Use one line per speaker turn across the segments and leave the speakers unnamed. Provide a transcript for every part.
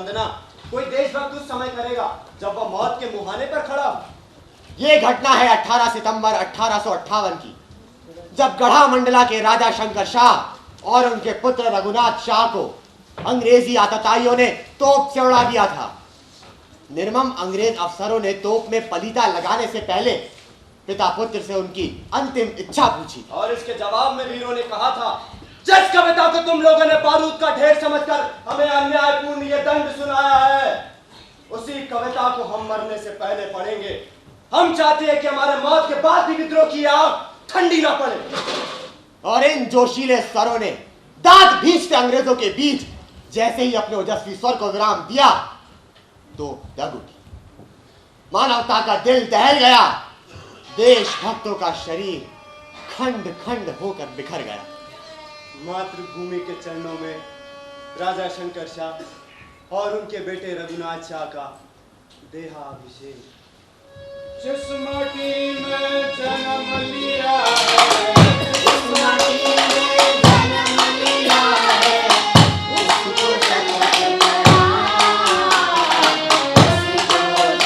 वंदना कोई देशभक्त उस समय करेगा जब वह मौत के मुहाने पर खड़ा हो।
ये घटना है 18 सितंबर 1858 की, जब गढ़ा मंडला के राजा शंकर शाह और उनके पुत्र रघुनाथ शाह को अंग्रेजी आतताइयों ने तोप से उड़ा दिया था। निर्मम अंग्रेज अफसरों ने तोप में पलीता लगाने से पहले पिता पुत्र से उनकी अंतिम इच्छा पूछी
और इसके जवाब में वीरों ने कहा था, जिस कविता को तुम लोगों ने बारूद का ढेर समझकर हमें अन्यायपूर्ण ये दंड सुनाया है, उसी कविता को हम मरने से पहले पढ़ेंगे। हम चाहते हैं कि हमारे मौत के बाद भी विद्रोह की आग ठंडी ना पड़े।
और इन जोशीले स्वरों ने दांत भींचते अंग्रेजों के बीच जैसे ही अपने ओजस्वी स्वर को विराम दिया तो दग उठी। मानवता का दिल दहल गया, देशभक्तों का शरीर खंड खंड होकर बिखर गया।
मातृभूमि के चरणों में राजा शंकर शाह और उनके बेटे रघुनाथ शाह का देहाभिषेक।
जिस माटी में जन्म लिया
उस माटी में जन्म लिया है, उसको सत्य करा, उसको सत्य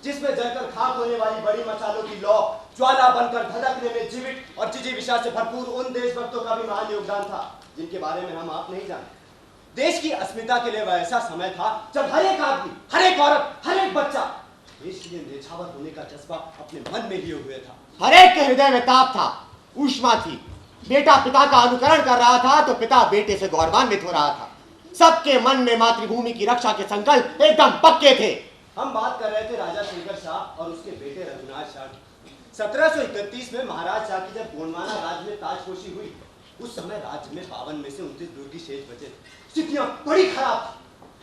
जिसमें जलकर खाक होने वाली बड़ी मसालों की लौ ज्वाला बनकर धधकने में जीवित और जिजीविषा से भरपूर उन देशभक्तों का भी महान योगदान था जिनके बारे में हम आप नहीं जानते। देश की अस्मिता के लिए वह ऐसा समय था जब हर एक आदमी, हर एक औरत, हर एक बच्चा देश के लिए न्यौछावर होने का जज्बा अपने मन में लिए हुए था।
हर एक के हृदय में ताप था, ऊष्मा थी। बेटा पिता का अनुकरण कर रहा था तो पिता बेटे से गौरवान्वित हो रहा था। सबके मन में मातृभूमि की रक्षा के संकल्प एकदम पक्के थे।
हम बात कर रहे थे राजा शंकर शाह और उसके बेटे रघुनाथ शाह की। 1731 में महाराज शाह की जब गोंडवाना राज्य में ताजपोशी हुई, उस समय राज्य में 52 में से 29 दुर्ग शेष बचे थे। स्थितियां बड़ी खराब थी।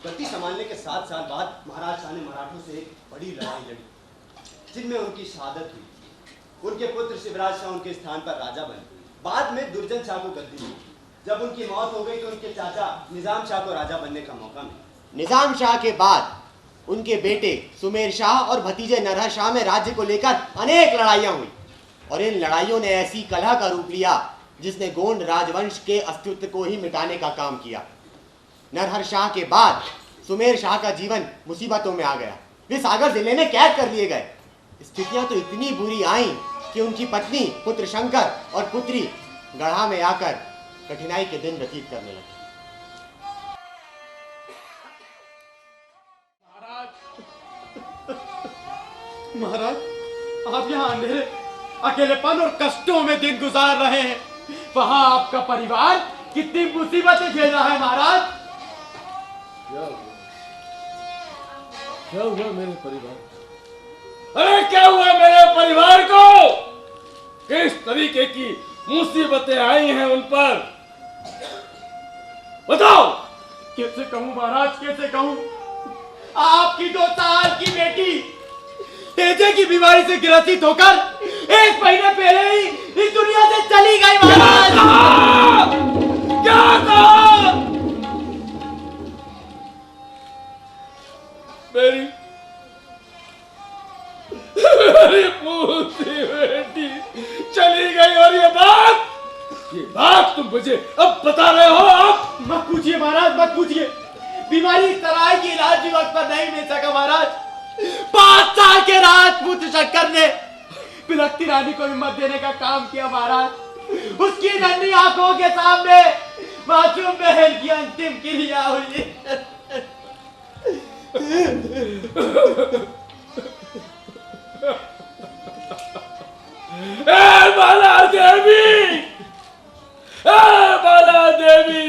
गति संभालने के 7 साल बाद महाराज शाह ने मराठों से एक बड़ी लड़ाई लड़ी, जिनमें उनकी शहादत हुई। उनके पुत्र शिवराज शाह उनके स्थान पर राजा बने। बाद में दुर्जन शाह को गद्दी मिली। जब उनकी मौत हो गई तो उनके चाचा निजाम शाह को राजा बनने का मौका मिला।
निजाम शाह के बाद उनके बेटे सुमेर शाह और भतीजे नरहर शाह में राज्य को लेकर अनेक लड़ाइयां हुई और इन लड़ाइयों ने ऐसी कलह का रूप लिया जिसने गोंड राजवंश के अस्तित्व को ही मिटाने का काम किया। नरहर शाह के बाद सुमेर शाह का जीवन मुसीबतों में आ गया। वे सागर जिले में कैद कर लिए गए। स्थितियां तो इतनी बुरी आई कि उनकी पत्नी पुत्र शंकर और पुत्री गढ़ा में आकर कठिनाई के दिन व्यतीत करने लगे।
महाराज, आप यहाँ अंधेरे, अकेलेपन और कष्टों में दिन गुजार रहे हैं। वहाँ आपका परिवार कितनी मुसीबतें झेल रहा है महाराज।
क्या हुआ मेरे परिवार? अरे क्या हुआ मेरे परिवार को? किस तरीके की मुसीबतें आई हैं उन पर? बताओ,
कैसे कहूं महाराज, कैसे कहूं? आपकी 2 साल की बेटी तेजे की बीमारी से ग्रसित होकर 1 महीने पहले ही इस दुनिया से चली गई महाराज।
क्या कहा? मेरी पूरी बेटी चली गई, और ये बात तुम मुझे अब बता रहे हो? आप
मत पूछिए महाराज, मत पूछिए। बीमारी इस तरह की इलाज भी वक्त पर नहीं मिल सका महाराज। 5 साल के राजपूत शक्कर ने बिलखती रानी को हिम्मत देने का काम किया महाराज। उसकी नन्ही आंखों के सामने मासूम बहन की अंतिम क्रिया हुई।
बाला देवी, बाला देवी,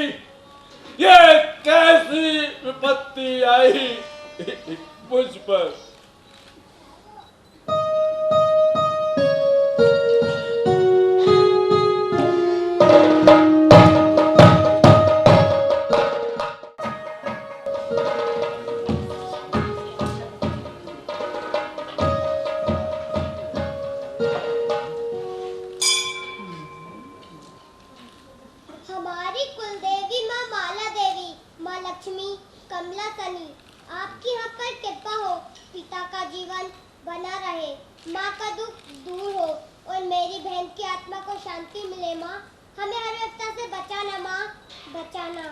ये कैसी विपत्ति आई मुझ पर?
हमारी कुलदेवी माँ माला देवी, माँ लक्ष्मी, कमला सनी, आपकी हम पर कृपा हो। पिता का जीवन बना रहे, माँ का दुख दूर हो और मेरी बहन की आत्मा को शांति मिले। माँ, हमें हर विपदा से बचाना माँ, बचाना।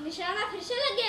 निशाना फिर से लग गया।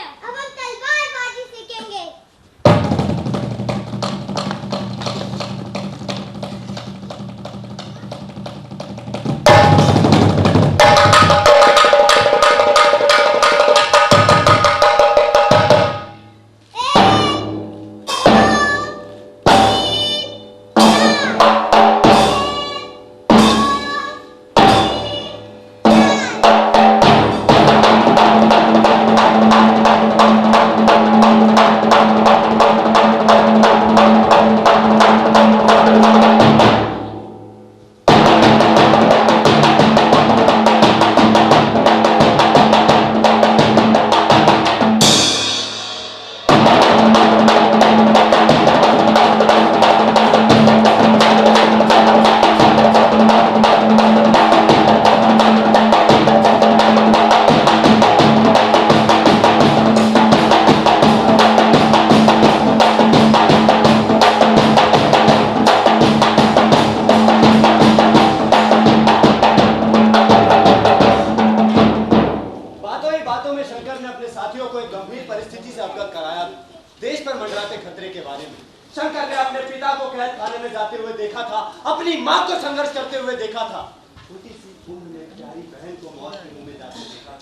देश पर मंडराते खतरे के बारे में। शंकर ने अपने पिता को कैद खाने में जाते हुए देखा था, अपनी माँ को संघर्ष करते हुए देखा था, छोटी सी उम्र में प्यारी बहन को मौत के मुंह में जाते देखा।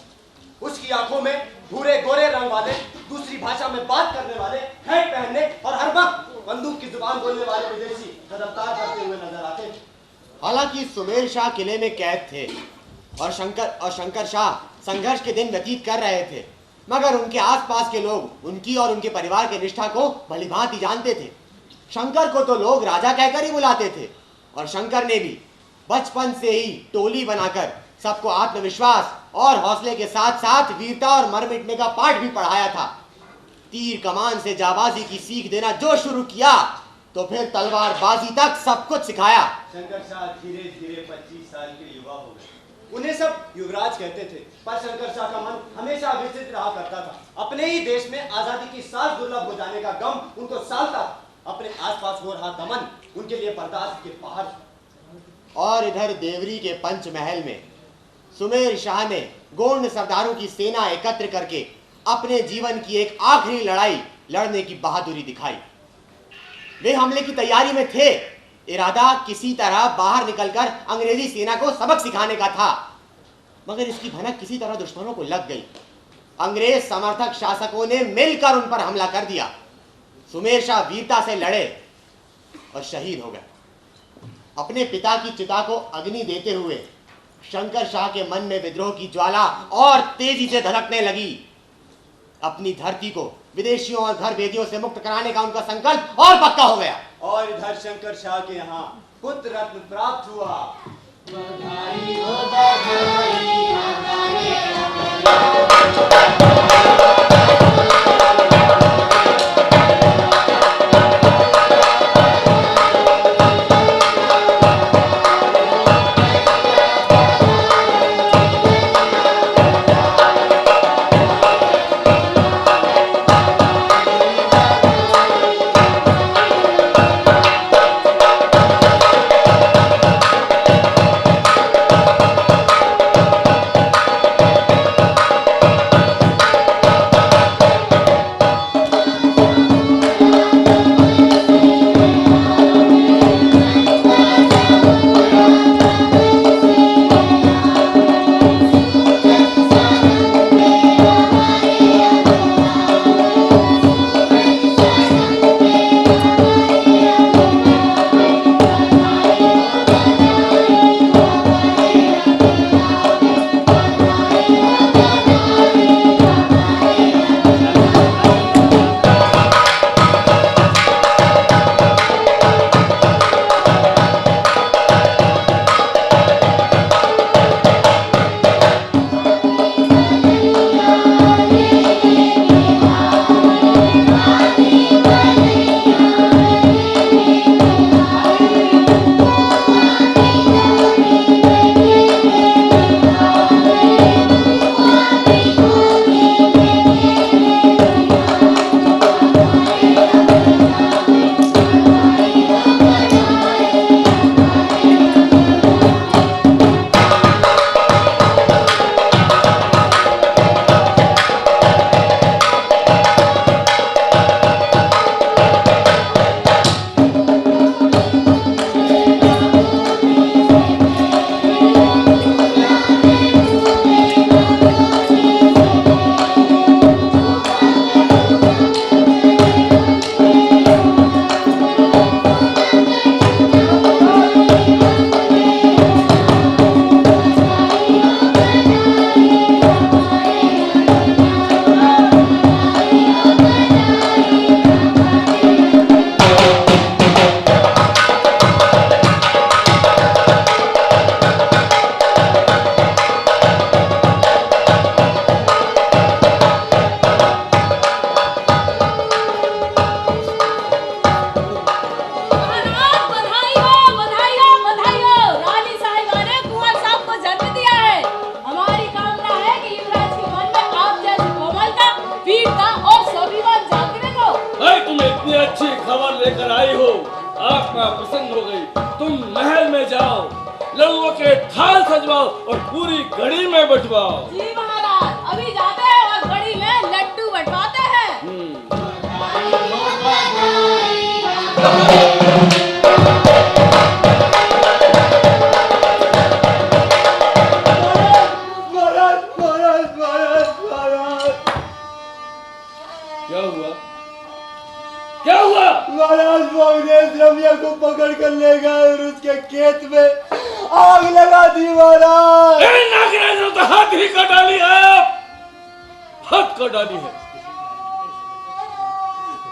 उसकी आंखों में भूरे गोरे रंग वाले, दूसरी भाषा में बात करने वाले, हैट पहनने और हर वक्त बंदूक की जुबान बोलने वाले विदेशी कदमतार करते हुए नजर आते।
हालांकि सुमेर शाह किले में कैद थे और शंकर शाह संघर्ष के दिन व्यतीत कर रहे थे, मगर उनके आसपास के लोग उनकी और उनके परिवार की निष्ठा को भलीभांति जानते थे। शंकर को तो लोग राजा कहकर ही बुलाते थे और शंकर ने भी बचपन से ही टोली बनाकर सबको आत्मविश्वास और हौसले के साथ साथ वीरता और मर मिटने का पाठ भी पढ़ाया था। तीर कमान से जाबाजी की सीख देना जो शुरू किया तो फिर तलवारबाजी तक सब कुछ सिखाया।
शंकर शाह धीरे धीरे 25 साल के युवा हो गए। उन्हें सब युवराज कहते थे, पर शंकर शाह का मन हमेशा विचलित रहा करता था। अपने ही देश में आजादी की सांस दुर्लभ हो जाने का गम उनको सालता, अपने आसपास हो रहा दमन उनके लिए बर्दाश्त के बाहर।
और इधर देवरी के पंचमहल में सुमेर शाह ने गोंड सरदारों की सेना एकत्र करके अपने जीवन की एक आखिरी लड़ाई लड़ने की बहादुरी दिखाई। वे हमले की तैयारी में थे। इरादा किसी तरह बाहर निकलकर अंग्रेजी सेना को सबक सिखाने का था, मगर इसकी भनक किसी तरह दुश्मनों को लग गई। अंग्रेज समर्थक शासकों ने मिलकर उन पर हमला कर दिया। सुमेर शाह वीरता से लड़े और शहीद हो गए। अपने पिता की चिता को अग्नि देते हुए शंकर शाह के मन में विद्रोह की ज्वाला और तेजी से धड़कने लगी। अपनी धरती को विदेशियों और घर भेदियों से मुक्त कराने का उनका संकल्प और पक्का हो गया।
और इधर शंकर शाह के यहाँ पुत्र रत्न प्राप्त हुआ।
बधाई हो बधाई हमारे
लड़ुओं के थाल सजवाओ और पूरी घड़ी में बंटवाओ।
जी महाराज, अभी जाते हैं और घड़ी में लड्डू बंटवाते हैं।
महाराज महाराज महाराज महाराज
क्या हुआ? क्या हुआ?
महाराज वो अंग्रेज रमिया को पकड़ कर ले गए और उसके खेत में आग लगा दी महाराज।
इन अंग्रेजों तो हाथ ही कटा डाली है, आप हाथ कटा डाली है।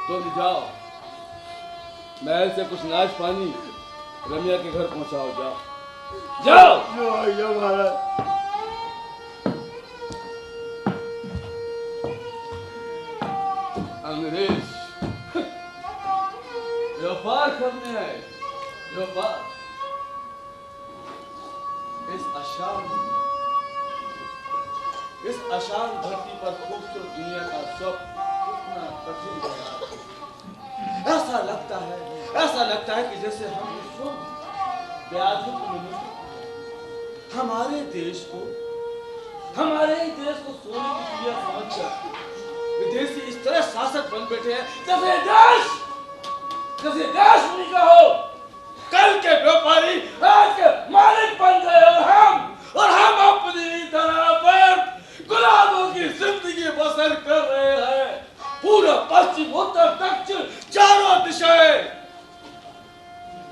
तुम जाओ, महल से कुछ नाच पानी रमिया के घर पहुंचाओ। जाओ जाओ।
जो महाराज।
अंग्रेज व्यापार करने आए, व्यापार। इस अशांत धरती पर खूबसूरत दुनिया का सब कितना कठिन है। ऐसा लगता है कि जैसे हम व्याधि को निमित्त हमारे देश को सोने की चिड़िया समझकर विदेशी इस तरह शासक बन बैठे हैं जैसे देश उन्हीं का हो। कल के व्यापारी आज के मालिक बन गए और हम अपनी तरह पर गुलामों की जिंदगी बसर कर रहे हैं। पूरा पश्चिम उत्तर दक्षिण चारों दिशाएं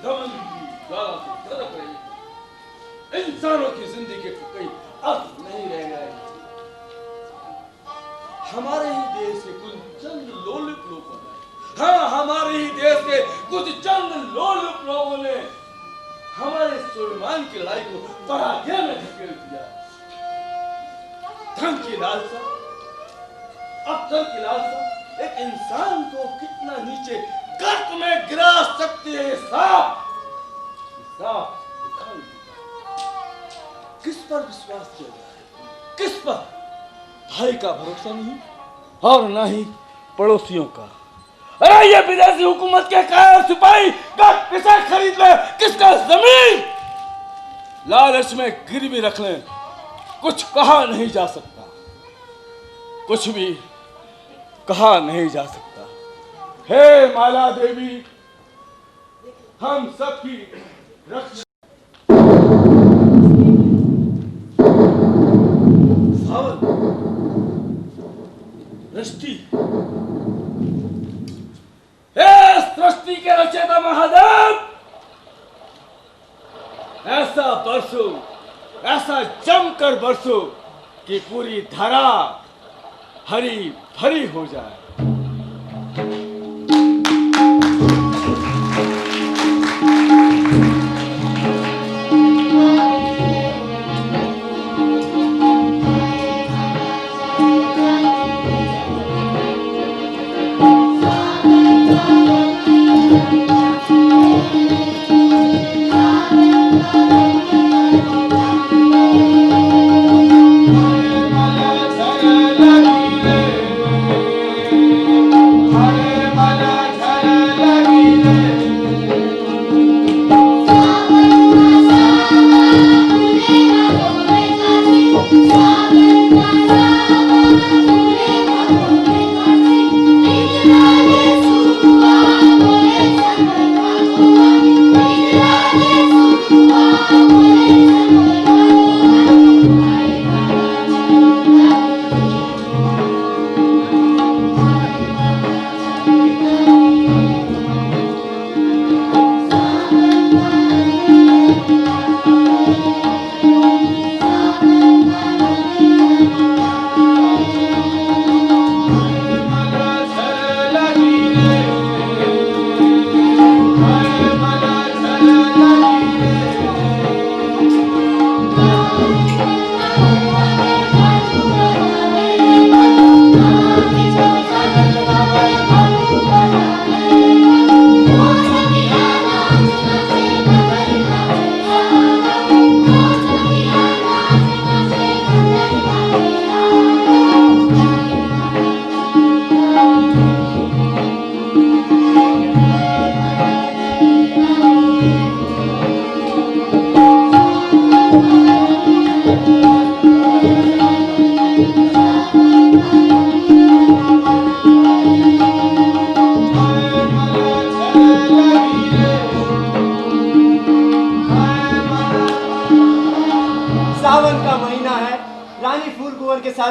दमन की ज्वाला से तड़प रही है। इंसानों की जिंदगी को कोई अर्थ नहीं रह गए। हमारे ही देश के कुछ चंद लोलुप लोगों ने, हाँ हमारे ही देश के कुछ चंद लोलुप लोगों ने हमारे स्वाभिमान की लड़ाई को पराजय में धकेल दिया। धन की लालसा, अवसर की लालसा एक इंसान को कितना नीचे गर्त में गिरा सकती है। साफ दिखाई देता। किस पर विश्वास किया जाए? किस पर? भाई का भरोसा नहीं और ना ही पड़ोसियों का। अरे ये विदेशी हुकूमत के कायर सिपाही का किसे खरीद ले, किसका जमीन लालच में गिरवी रख ले, कुछ कहा नहीं जा सकता, कुछ भी कहा नहीं जा सकता। हे माला देवी, हम सबकी रक्षा। सावन, दृष्टि, सृष्टि के रचयिता महादेव, ऐसा बरसो, ऐसा जमकर बरसो कि पूरी धरा हरी भरी हो जाए।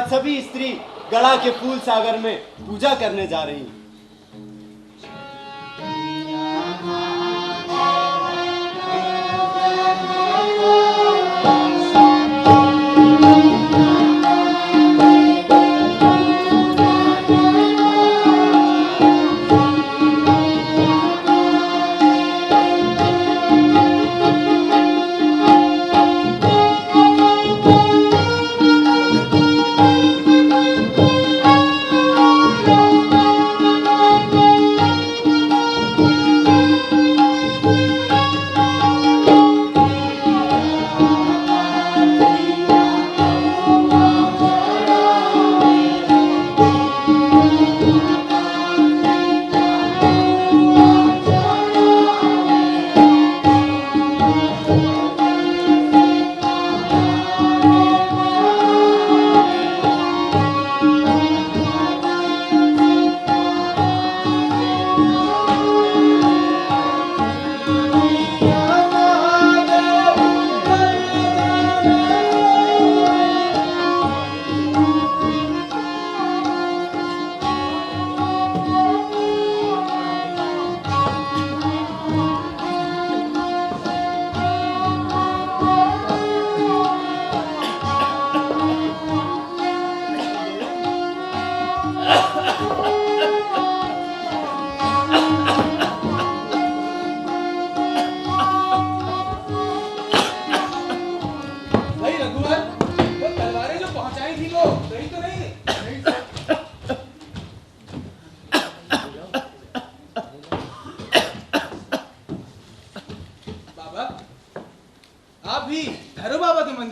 आज सभी स्त्री गड़ा के फूल सागर में पूजा करने जा रही हैं।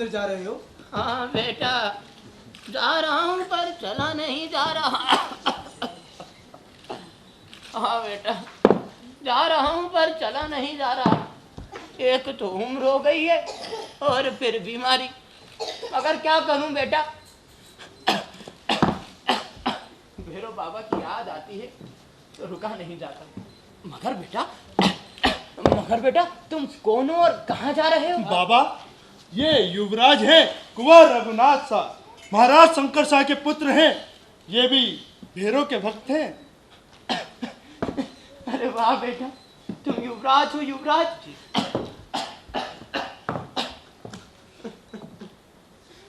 जा रहे हो?
हाँ बेटा, जा रहा हूँ पर चला नहीं जा रहा। हाँ बेटा, जा रहा हूँ पर चला नहीं जा रहा। एक तो उम्र हो गई है और फिर बीमारी, मगर क्या करूँ बेटा। भैरव बाबा की याद आती है तो रुका नहीं जाता। मगर बेटा तुम कौन हो और कहाँ जा रहे हो?
बाबा, ये युवराज है कुंवर रघुनाथ शाह, महाराज शंकर शाह के पुत्र हैं। ये भी भैरव के भक्त हैं।
अरे वाह बेटा, तुम युवराज हो युवराज।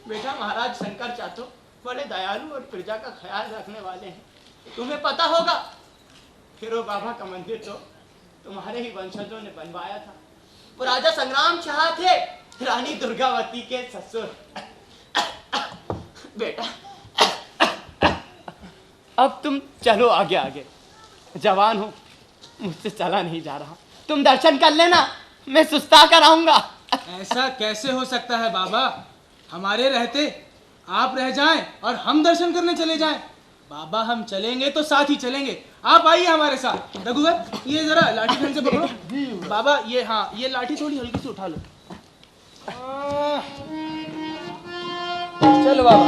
बेटा महाराज शंकर चाचो बड़े दयालु और प्रजा का ख्याल रखने वाले हैं। तुम्हें पता होगा भैरव बाबा का मंदिर तो तुम्हारे ही वंशजों ने बनवाया था। वो राजा संग्राम शाह थे, रानी दुर्गावती के ससुर। बेटा अब तुम चलो आगे आगे, जवान हो, मुझसे चला नहीं जा रहा। तुम दर्शन कर लेना, मैं सुस्ता कर आऊंगा।
ऐसा कैसे हो सकता है बाबा? हमारे रहते आप रह जाएं और हम दर्शन करने चले जाएं। बाबा हम चलेंगे तो साथ ही चलेंगे, आप आइए हमारे साथ। रघुवर ये जरा लाठी ढंग से पकड़ो। बाबा ये, हाँ ये लाठी थोड़ी हल्की से उठा लो। चलो बाबा।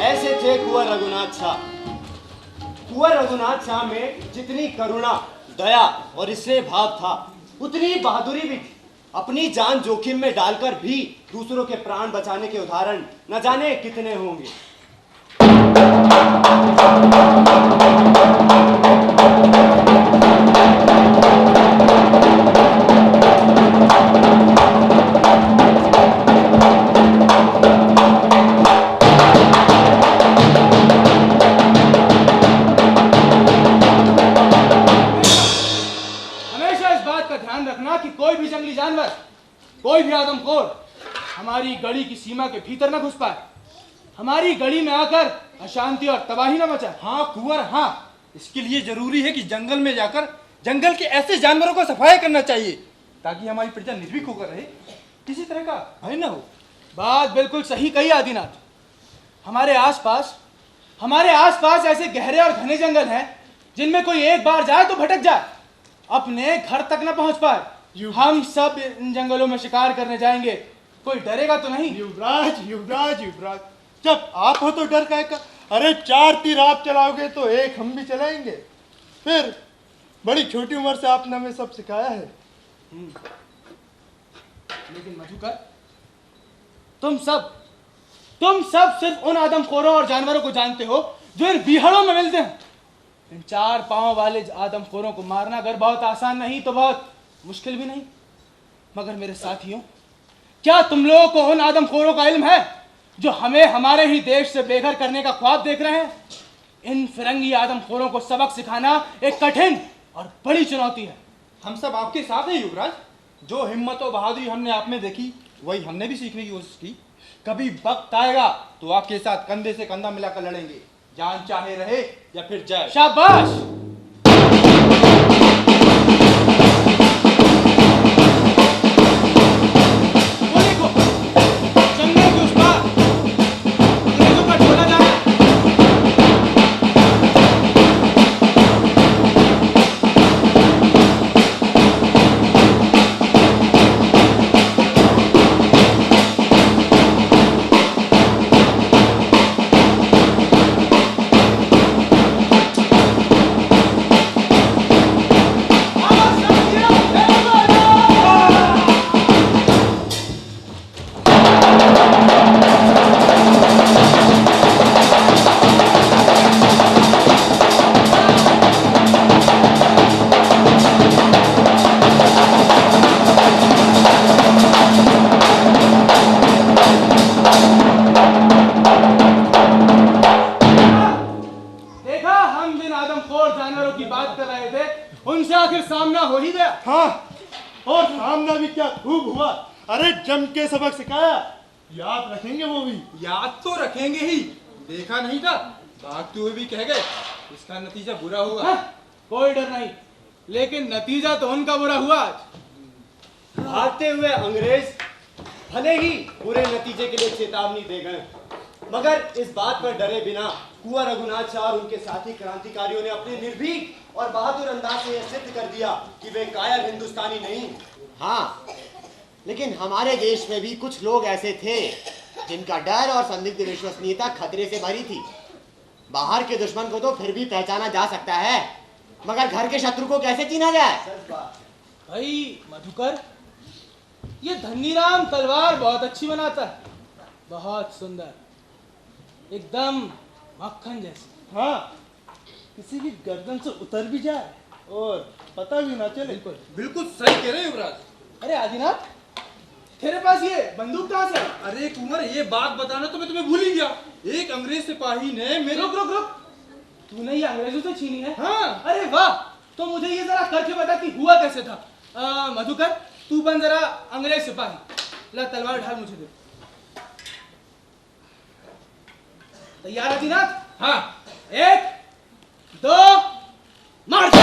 ऐसे थे कुंवर रघुनाथ शाह। कुंवर रघुनाथ शाह में जितनी करुणा, दया और स्नेह भाव था, उतनी बहादुरी भी थी। अपनी जान जोखिम में डालकर भी दूसरों के प्राण बचाने के उदाहरण न जाने कितने होंगे।
कोई भी आदमखोर हमारी गढ़ी की सीमा के भीतर न घुस पाए, हमारी गढ़ी में आकर अशांति और तबाही न मचाए।
हाँ कुंवर, हाँ, इसके लिए जरूरी है कि जंगल में जाकर जंगल के ऐसे जानवरों को सफाई करना चाहिए ताकि हमारी प्रजा निर्भीक होकर रहे, किसी तरह का भय न हो।
बात बिल्कुल सही कही आदिनाथ। हमारे आसपास ऐसे गहरे और घने जंगल हैं जिनमें कोई एक बार जाए तो भटक जाए, अपने घर तक न पहुंच पाए। हम सब इन जंगलों में शिकार करने जाएंगे, कोई डरेगा तो नहीं?
युवराज युवराज युवराज, जब आप हो तो डर काहे का? अरे 4 तीर आप चलाओगे तो एक हम भी चलाएंगे। फिर बड़ी छोटी उम्र से आपने हमें सब सिखाया है।
लेकिन मधुकर, तुम सब सिर्फ उन आदमखोरों और जानवरों को जानते हो जो इन बीहड़ों में मिलते हैं। इन 4 पांव वाले आदमखोरों को मारना अगर बहुत आसान नहीं तो बहुत मुश्किल भी नहीं। मगर मेरे साथियों, क्या तुम लोगों को उन आदमखोरों का इल्म है जो हमें हमारे ही देश से बेघर करने का ख्वाब देख रहे हैं? इन फिरंगी आदमखोरों को सबक सिखाना एक कठिन और बड़ी चुनौती है।
हम सब आपके साथ हैं युवराज। जो हिम्मत और बहादुरी हमने आप में देखी वही हमने भी सीखने की कोशिश की। कभी वक्त आएगा तो आपके साथ कंधे से कंधा मिलाकर लड़ेंगे, जान चाहे रहे या फिर जाए।
शाबाश। वो देखो, जंगल के उस पार अंग्रेजों का टोला जा रहा है। देखा, हम जिन आदमखोर जानवरों की बात कर रहे थे उनसे आखिर सामना हो ही गया।
हाँ, और सामना भी क्या खूब हुआ। अरे जम के सबक सिखाया, याद रखेंगे वो भी।
याद तो रखेंगे ही, देखा नहीं था भागते हुए भी कह गए। इसका नतीजा बुरा हुआ।
हाँ, कोई डर नहीं, लेकिन नतीजा तो उनका बुरा हुआ आज।
भागते हुए अंग्रेज भले ही बुरे नतीजे के लिए चेतावनी दे गए, मगर इस बात पर डरे बिना कुंवर रघुनाथ शाह और उनके साथी क्रांतिकारियों ने अपने निर्भीक और बहादुर अंदाज से यह सिद्ध कर दिया कि वे कायर हिंदुस्तानी नहीं।
हाँ, लेकिन हमारे देश में भी कुछ लोग ऐसे थे जिनका डर और संदिग्ध विश्वसनीयता खतरे से भरी थी। बाहर के दुश्मन को तो फिर भी पहचाना जा सकता है, मगर घर के शत्रु को कैसे चीना जाए?
सच बात।
भाई मधुकर, ये धन्नीराम तलवार बहुत अच्छी बनाता है, बहुत सुंदर, एकदम मक्खन जैसी।
हाँ, किसी की गर्दन से उतर भी जाए और पता भी ना चले।
बिल्कुल सही कह रहे हो युवराज।
अरे आदिनाथ, तेरे पास ये बंदूक कहाँ से?
अरे कुंवर, ये बात बताना तो मैं तुम्हें भूल ही गया। एक अंग्रेज सिपाही ने मेरे
रुक रुक रुक, तूने ये अंग्रेजों से छीनी है?
हाँ।
अरे वाह, तो मुझे ये जरा करके बता कि हुआ कैसे था। मधुकर, तू बन जरा अंग्रेज सिपाही। ला तलवार ढाल मुझे दे। तैयार आदिनाथ?
हाँ।
1 2 मार्च।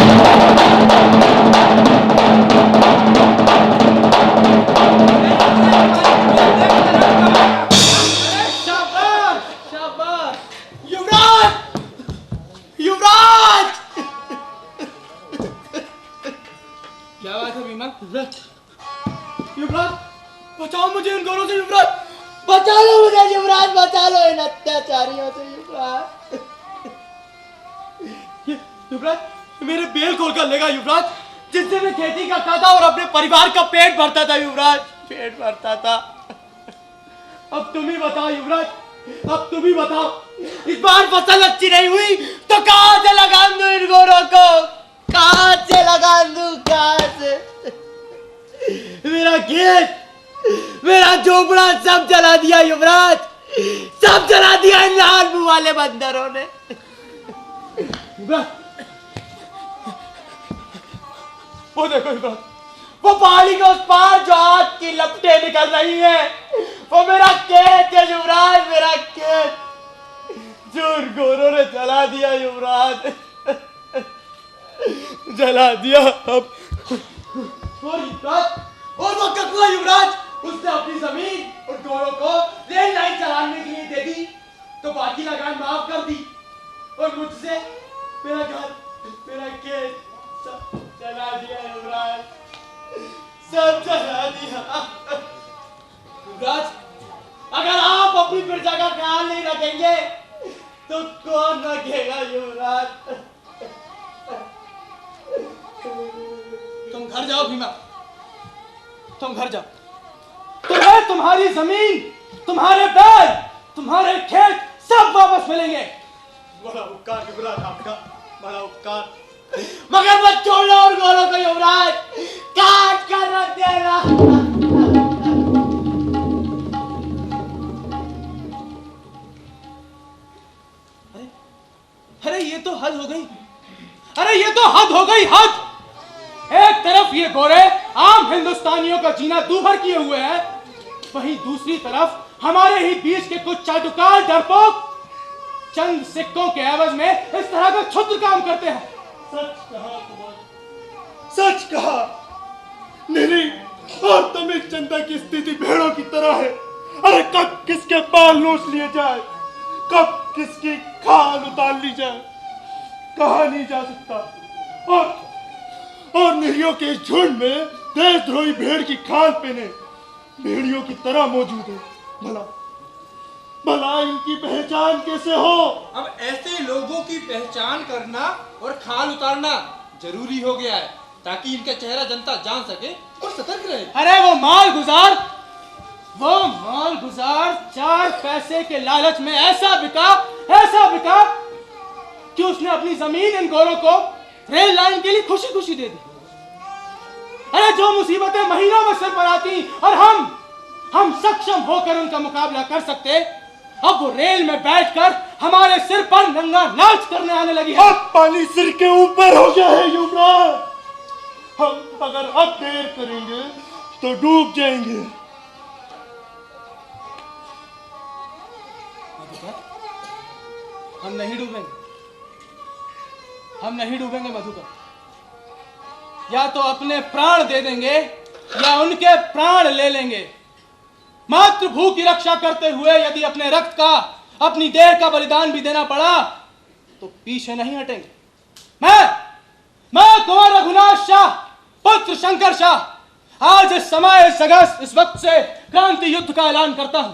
शाबाश शाबाश।
युवराज! युवराज!
क्या बात है बीमा? युवराज, बचाओ मुझे इन दोनों से। युवराज,
बचा लो मुझे युवराज, बचा लो इन अत्याचारियों से युवराज।
युवराज, मेरे बेल खोल कर लेगा युवराज, जिससे मैं खेती करता था और अपने परिवार का पेट भरता था। युवराज, पेट भरता था। अब तुम ही बताओ युवराज, अब तुम ही बताओ, इस बार फसल अच्छी नहीं हुई तो कहां से लगा दूं इन गोरों को?
कहां से लगा दूं, कहां से?
मेरा खेत, मेरा झोपड़ा सब जला दिया युवराज, सब जला दिया इन लाल मुंह वाले बंदरों ने। वो देखो युवराज, वो पहाड़ी के उस पार जो आग की लपटें निकल रही है, वो मेरा खेत है युवराज, मेरा खेत जो उन गोरों ने जला दिया युवराज, जला दिया। अब और युवराज, और वो ककुआ युवराज, उसने अपनी जमीन और गोरों को रेल लाइन चलाने के लिए दे दी तो बाकी लगान माफ कर दी, और मुझसे मेरा घर, मेरा खेत सब जला दिया युवराज, सब जला दिया। युवराज, अगर आप
अपनी प्रजा का ख्याल नहीं रखेंगे तो कौन रखेगा युवराज?
तुम घर जाओ भीमा, तुम घर जाओ। तुम्हें तुम्हारी जमीन, तुम्हारे बैल, तुम्हारे खेत सब वापस मिलेंगे।
बड़ा उपकार युवराज आपका, बड़ा उपकार।
मगर मत छोड़ना और गौरव को युवराज, काट कर रख देना।
अरे ये तो हद हो गई, अरे ये तो हद हो गई, हद। एक तरफ ये गोरे आम हिंदुस्तानियों का जीना दूभर किए हुए हैं, वहीं दूसरी तरफ हमारे ही बीच के कुछ चाटुकार डरपोक चंद सिक्कों के एवज में इस तरह का क्षुद्र काम करते हैं।
सच कहा कुमार, सच कहा। मेरी और तमिल जनता की स्थिति भेड़ों की तरह है। अरे कब किसके बाल नोच लिए जाए, कब किसकी खाल उतार ली जाए, कहा नहीं जा सकता। और निरियों के इस झुंड में देशद्रोही भेड़ की खाल पहने भेड़ियों की तरह मौजूद है। भला भला इनकी पहचान कैसे हो?
अब ऐसे लोगों की पहचान करना और खाल उतारना जरूरी हो गया है, ताकि इनका चेहरा जनता जान सके और सतर्क रहे।
अरे वो माल गुजार 4 पैसे के लालच में ऐसा बिका कि उसने अपनी जमीन इन गोरों को रेल लाइन के लिए खुशी खुशी दे दी। अरे जो मुसीबतें महीनों में सिर पर आती और हम सक्षम होकर उनका मुकाबला कर सकते, अब वो रेल में बैठकर हमारे सिर पर नंगा नाच करने आने लगी है।
अब पानी सिर के ऊपर हो गया है युवराज। हम अगर अब देर करेंगे तो डूब जाएंगे।
हम नहीं डूबेंगे मधुकर। या तो अपने प्राण दे देंगे या उनके प्राण ले लेंगे। मातृभू की रक्षा करते हुए यदि अपने रक्त का, अपनी देह का बलिदान भी देना पड़ा तो पीछे नहीं हटेंगे। मैं कुंवर रघुनाथ शाह, पुत्र शंकर शाह, आज इस समय इस वक्त से क्रांति युद्ध का ऐलान करता हूं।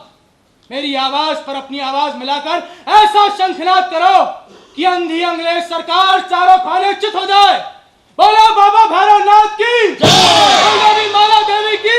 मेरी आवाज पर अपनी आवाज मिलाकर ऐसा शंखनाद करो कि अंधी अंग्रेज सरकार चारों खाने चित हो जाए। बोलो बाबा भैरवनाथ की जय, माला देवी की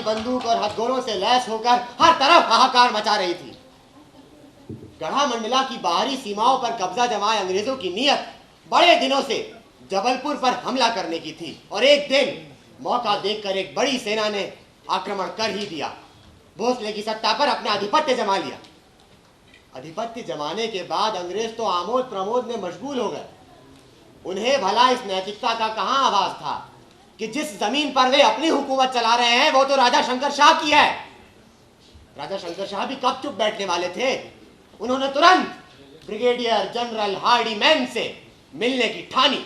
बंदूक और हथगोलों से लैस होकर हर तरफ हाहाकार मचा रही थी। गढ़ा मंडला की बाहरी सीमाओं पर कब्जा जमाए अंग्रेजों की नीयत बड़े दिनों से जबलपुर पर हमला करने की थी और एक दिन मौका देखकर एक बड़ी सेना ने आक्रमण कर ही दिया। भोसले की सत्ता पर अपना आधिपत्य जमा लिया। आधिपत्य जमाने के बाद अंग्रेज तो आमोद प्रमोद में मशगूल हो गए। उन्हें भला इस नैतिकता का कहां आभास था कि जिस जमीन पर वे अपनी हुकूमत चला रहे हैं वो तो राजा शंकर शाह की है। राजा शंकर शाह भी कब चुप बैठने वाले थे। उन्होंने तुरंत ब्रिगेडियर जनरल हार्डी मैन से मिलने की ठानी।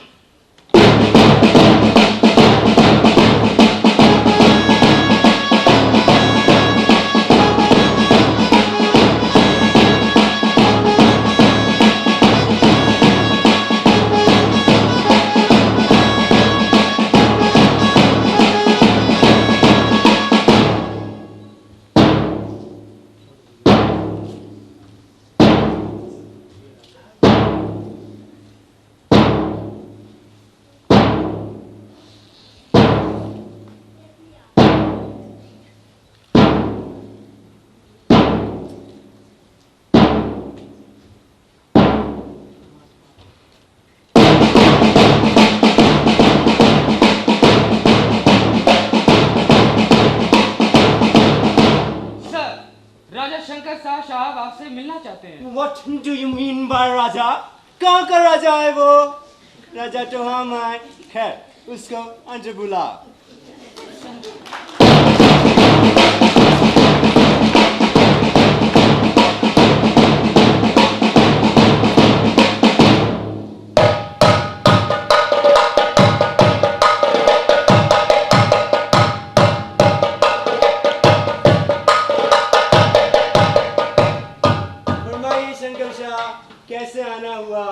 साहब आपसे मिलना चाहते हैं।
What do you mean by राजा? कहाँ का राजा है वो? राजा तो हम हैं। खैर उसको अंदर बुला। कैसे आना हुआ?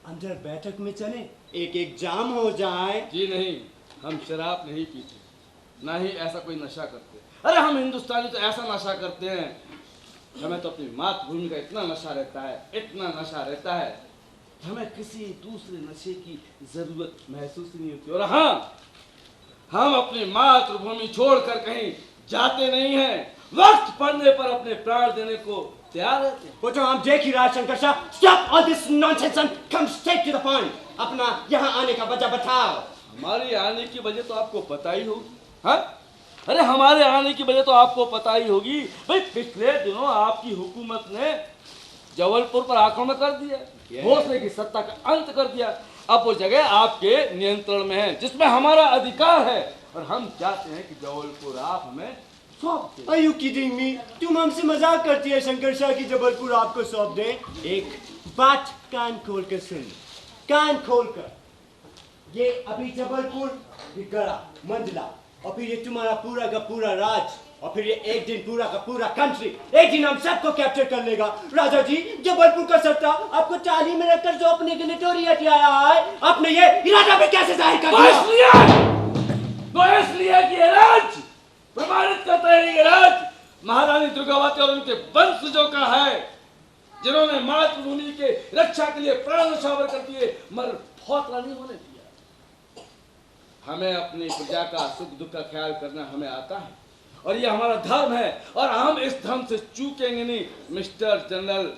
अंदर बैठक में चले, एक एक जाम हो जाए।
जी नहीं, हम शराब नहीं पीते, ना ही ऐसा कोई नशा करते। अरे हम हिंदुस्तानी तो ऐसा नशा करते हैं, हमें तो अपनी मातृभूमि का इतना नशा रहता है, इतना नशा रहता है, हमें किसी दूसरे नशे की जरूरत महसूस नहीं होती। और हाँ, हम अपनी मातृभूमि छोड़कर कहीं जाते नहीं हैं, वक्त पड़ने पर अपने प्राण देने को तैयार रहते हैं।
वो तो हम देख ही रहा Shankar Shah. Stop all this nonsense and come straight to the point. अपना यहाँ आने का वजह बताओ।
हमारे आने की वजह तो आपको पता ही होगी। हाँ? अरे हमारे आने की वजह तो आपको पता ही होगी। भाई पिछले दिनों आपकी हुकूमत ने जबलपुर पर आक्रमण कर दिया, भोसले की सत्ता का अंत कर दिया। अब वो जगह आपके नियंत्रण में है, जिसमें हमारा अधिकार है, और हम चाहते हैं कि जबलपुर आप हमें सौंप दें।
Are you kidding me? तुम हमसे मजाक करती है शंकर शाह की जबलपुर आपको सौंप दे। एक बात कान खोल कर सुन, कान खोल कर। ये अभी जबलपुर, ये गढ़ा, मंडला, और फिर ये तुम्हारा पूरा का पूरा राज, और फिर ये एक दिन पूरा का पूरा कंट्री, एक दिन हम सबको कैप्चर कर लेगा। राजा जी, जबलपुर का सत्ता आपको चाली में रखकर जो अपने के लिए टोरियत आया है, आपने ये इरादा भी कैसे जाहिर कर दिया?
इसलिए कि ये राज प्रमाणित करता है, ये राज महारानी दुर्गावती और उनके वंशजों का है, जिन्होंने मातृभूमि के रक्षा के लिए प्राण न्यौछावर कर दिए, मगर फौतला नहीं होने दिया। हमें अपनी प्रजा का सुख दुख का ख्याल करना हमें आता है, और ये हमारा धर्म है, और हम इस धर्म से चूकेंगे नहीं। मिस्टर जनरल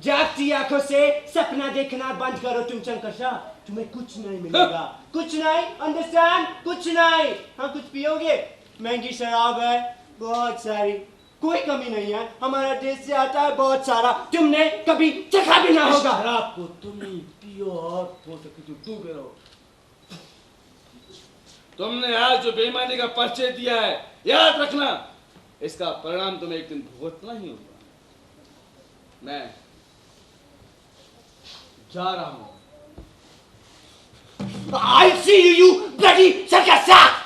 जागती आंखों से सपना देखना बंद करो तुम शंकर शाह, तुम्हें कुछ नहीं मिलेगा। कुछ नहीं, अंडरस्टैंड? कुछ नहीं। हाँ, कुछ पियोगे? महंगी शराब है बहुत सारी, कोई कमी नहीं है, हमारा देश से आता है बहुत सारा, तुमने कभी चखा भी ना होगा।
शराब को तुम ही पियो और हो सके तो डूबे रहो। तुमने आज जो बेईमानी का परिचय दिया है, याद रखना, इसका परिणाम तुम्हें एक दिन भुगतना ही होगा। मैं जा रहा हूं।
I'll see you, you bloody Shankar Shah!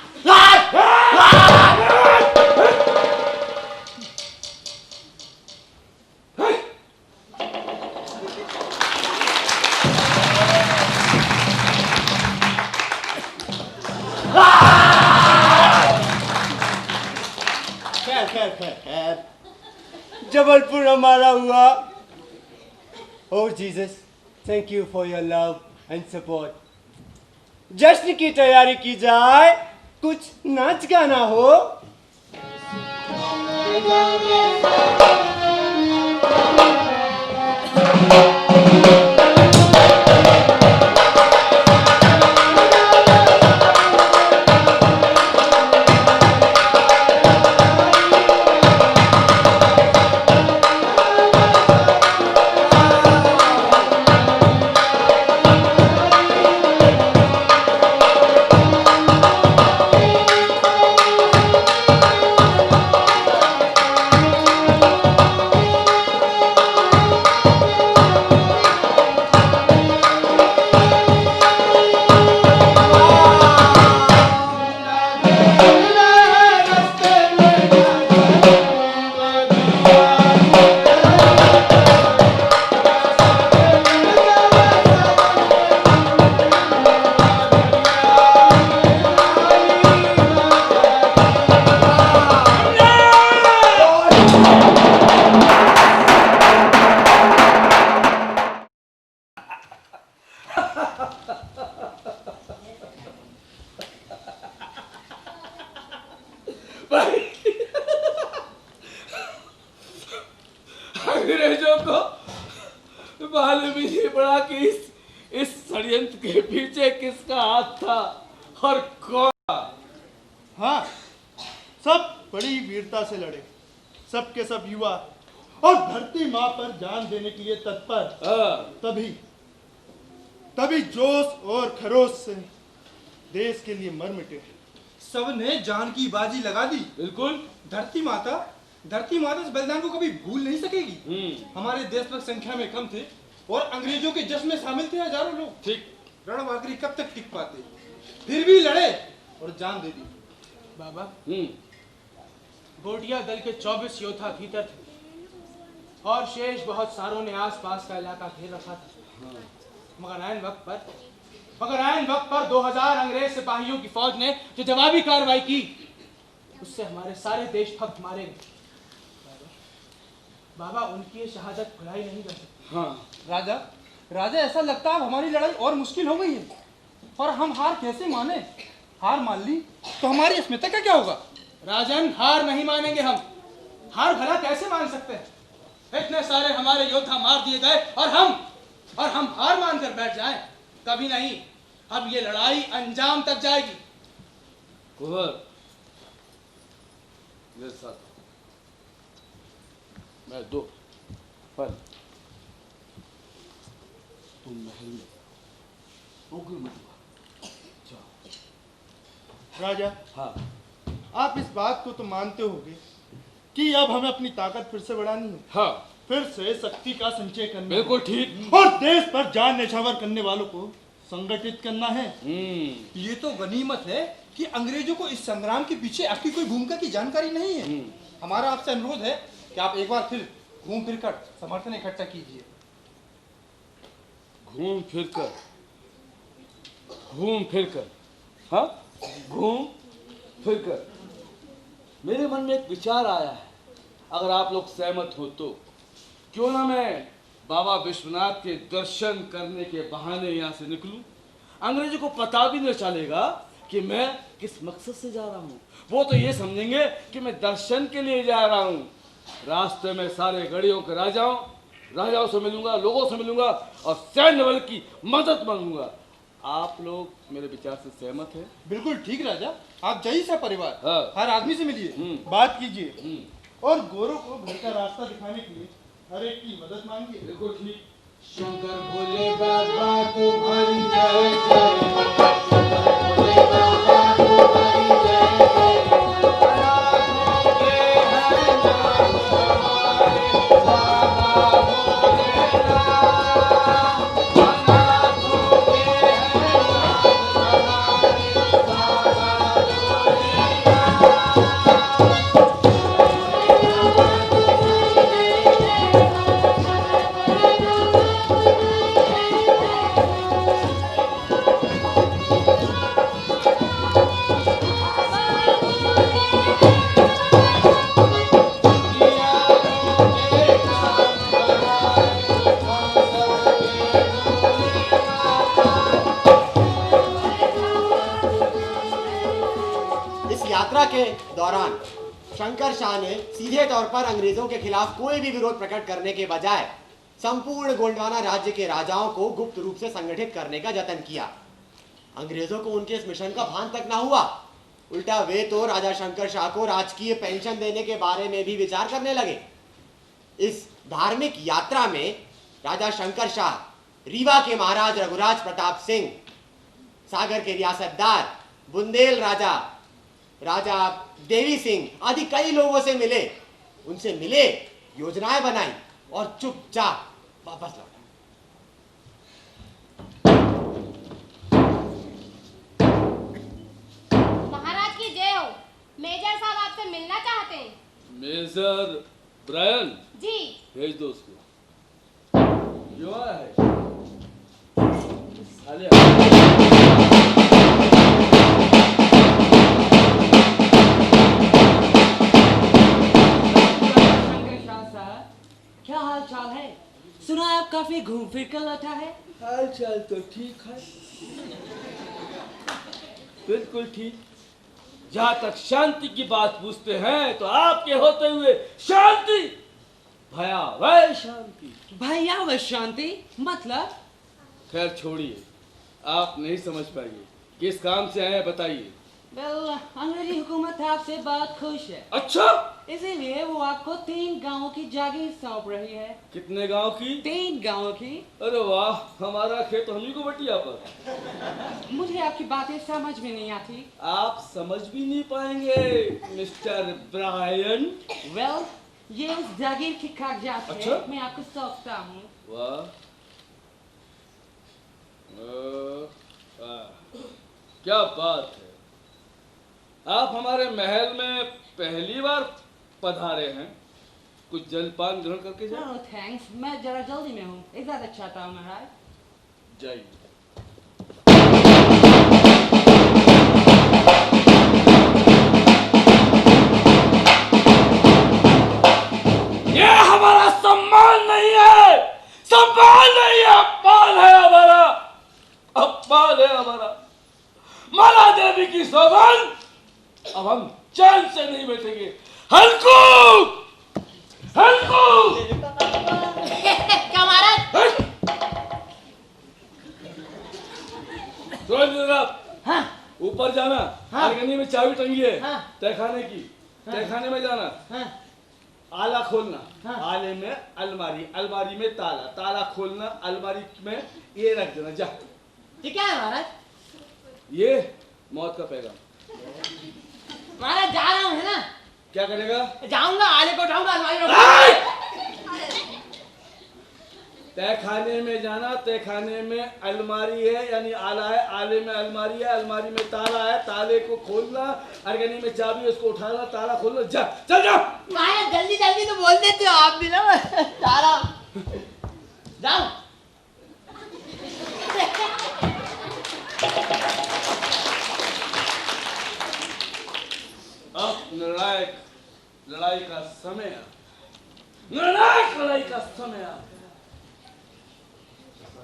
खैर जबलपुर हमारा हुआ। Oh Jesus, thank you for your love and support. जश्न की तैयारी की जाए, कुछ नाच गाना हो।
मालूम ही नहीं पड़ा कि इस षड्यंत्र के पीछे किसका हाथ था और कौन।
हाँ, सब बड़ी वीरता से लड़े, सब के सब युवा और धरती माँ पर जान देने के लिए तत्पर। तभी जोश और खरोश से देश के लिए मर मिटे। सबने जान की बाजी लगा दी।
बिल्कुल।
धरती माता इस बलिदान को कभी भूल नहीं सकेगी। हमारे देश में संख्या में कम थे और अंग्रेजों के जश्न में शामिल थे हजारों लोग।
ठीक।
रणबांकुरी कब तक टिक पाते, फिर भी लड़े और जान दे दी।
बाबा, गोटिया दल के 24 योद्धा भीतर थे और शेष बहुत सारों ने आसपास का इलाका घेर रखा था। मगर ऐन वक्त पर 2000 अंग्रेज सिपाहियों की फौज ने जो जवाबी कार्रवाई की, उससे हमारे सारे देशभक्त मारे गए। बाबा, उनकी ये शहादत भुलाई नहीं जा सकती।
हाँ राजा, ऐसा लगता है हमारी लड़ाई और मुश्किल हो गई है। और हम हार कैसे माने? हार मान ली तो हमारी अस्मिता का क्या होगा?
राजन, हार नहीं मानेंगे हम। हार भला कैसे मान सकते हैं? इतने सारे हमारे योद्धा मार दिए गए और हम हार मानकर बैठ जाएं? कभी नहीं। अब ये लड़ाई अंजाम तक जाएगी।
कुंवर, मेरे साथ मैं दो पर तुम महल में उग्र मत हुआ।
राजा,
हाँ,
आप इस बात को तो मानते होंगे कि अब हमें अपनी ताकत फिर से बढ़ानी है।
हाँ,
फिर से शक्ति का संचय करना
बिल्कुल
है।
ठीक।
और देश पर जान न्यौछावर करने वालों को संगठित करना है।
ये तो गनीमत है कि अंग्रेजों को इस संग्राम के पीछे आपकी कोई भूमिका की जानकारी नहीं है। हमारा आपसे अनुरोध है कि आप एक बार फिर घूम फिर कर समर्थन इकट्ठा कीजिए।
घूम फिर कर मेरे मन में एक विचार आया है। अगर आप लोग सहमत हो तो क्यों ना मैं बाबा विश्वनाथ के दर्शन करने के बहाने यहाँ से निकलूं। अंग्रेजों को पता भी नहीं चलेगा कि मैं किस मकसद से जा रहा हूँ। वो तो ये समझेंगे कि मैं दर्शन के लिए जा रहा हूँ। रास्ते में सारे गढ़ियों के राजाओं से मिलूंगा, लोगों से मिलूंगा और सैन्य बल की मदद मांगूंगा। आप लोग मेरे विचार से सहमत हैं?
बिल्कुल ठीक राजा, आप जय सा परिवार।
हाँ।
हर आदमी से मिलिए, बात कीजिए और गोरों को घर का रास्ता दिखाने के लिए हर एक की मदद मांगिए।
बिल्कुल ठीक।
शंकर भोले बाबा तुम्हारी जय जय, शंकर भोले बाबा तुम्हारी जय जय। अनाथों के हैं नाथ हमारे, बाबा भोलेनाथ। अनाथों के हैं नाथ हमारे, बाबा
इस यात्रा के दौरान शंकर शाह ने सीधे तौर पर अंग्रेजों के खिलाफ कोई भी विरोध प्रकट करने के बजाय संपूर्ण गोंडवाना राज्य के राजाओं को गुप्त रूप से संगठित करने का जतन किया। अंग्रेजों को उनके इस मिशन का भान तक ना हुआ। उल्टा वे तो राजा शंकर शाह को राजकीय पेंशन देने के बारे में भी विचार करने लगे। इस धार्मिक यात्रा में राजा शंकर शाह रीवा के महाराज रघुराज प्रताप सिंह, सागर के रियासतदार बुंदेल राजा देवी सिंह आदि कई लोगों से मिले, उनसे मिले, योजनाएं बनाई और चुपचाप वापस लौटा।
महाराज की जय हो। मेजर साहब आपसे मिलना चाहते हैं।
मेजर ब्रायन,
जी।
भेज दो उसको। क्यों आया है? साले
क्या हाल चाल है? सुना आप काफी घूम फिर कर लौटा है।
हाल चाल तो ठीक है, बिल्कुल ठीक। जहाँ तक शांति की बात पूछते हैं तो आपके होते हुए शांति भयावह शांति।
भैया वह शांति मतलब?
खैर छोड़िए, आप नहीं समझ पाएंगे। किस काम से आए हैं बताइए।
वेल, अंग्रेजी हुकूमत आपसे बहुत खुश है।
अच्छा,
इसीलिए वो आपको 3 गांवों की जागीर सौंप रही है।
कितने गांव की?
3 गांवों की।
अरे वाह, हमारा खेत हम ही को बटिया पर।
मुझे आपकी बातें समझ में नहीं आती।
आप समझ भी नहीं पाएंगे मिस्टर ब्रायन।
वेल, ये उस जागीर की कागजात
अच्छा?
है, मैं आपको सौंपता हूँ।
वाह, क्या बात है। आप हमारे महल में पहली बार पधारे हैं। कुछ जलपान ग्रहण करके जाए।
नो थैंक्स, मैं जरा जल्दी में हूँ। इजाजत चाहता हूँ महाराज।
जाइए। ये हमारा सम्मान नहीं है, सम्मान नहीं है, अपमान है हमारा, अपमान है हमारा। माला देवी की सौगंध, अब हम चैन से नहीं बैठेंगे। हल्कू, हल्कू।
क्या महाराज?
हाँ,
ऊपर जाना,
हाँ।
आलगनी में चाबी टंगी है,
हाँ।
तहखाने की, तहखाने में जाना,
हाँ,
आला खोलना,
हाँ।
आले में अलमारी, अलमारी में ताला, ताला खोलना, अलमारी में ये रख देना। जा।
ये क्या है महाराज?
ये मौत का पैगाम।
महाराज जा रहा हूँ, है ना?
क्या करेगा?
जाऊंगा, आले को उठाऊंगा, अलमारी में।
तहखाने में जाना, तहखाने में अलमारी है यानी आला है, आले में अलमारी है, अलमारी में ताला है, ताले को खोलना, अरगनी में चाबी है, उसको उठाना, ताला खोलना। जा, चल जा।
महाराज जल्दी जल्दी तो बोल देते हो आप भी ना। जा रहा हूँ। जाओ।
अब निर्णायक लड़ाई का समय आ, निर्णायक लड़ाई का समय आ।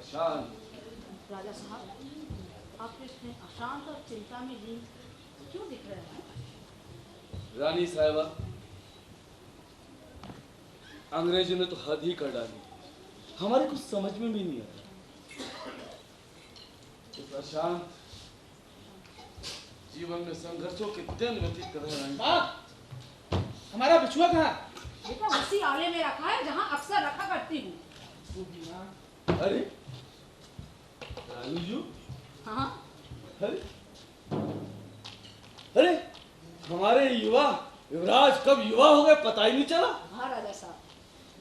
शांत।
राजा साहब, आप इसमें अशांत और चिंता में लीन क्यों दिख रहे हैं?
रानी साहिबा, अंग्रेजों ने तो हद ही कर डाली, हमारे कुछ समझ में भी नहीं आता। इस अशांत जीवन में संघर्षों के दिन व्यतीत कर रहे हैं।
माँ, हमारा बिछुआ कहाँ?
बेटा उसी आले में रखा है जहाँ अक्सर रखा करती हूँ।
अरे रानी जी,
हाँ,
अरे अरे हमारे युवा युवराज कब युवा हो गए पता ही नहीं चला।
हाँ राजा साहब,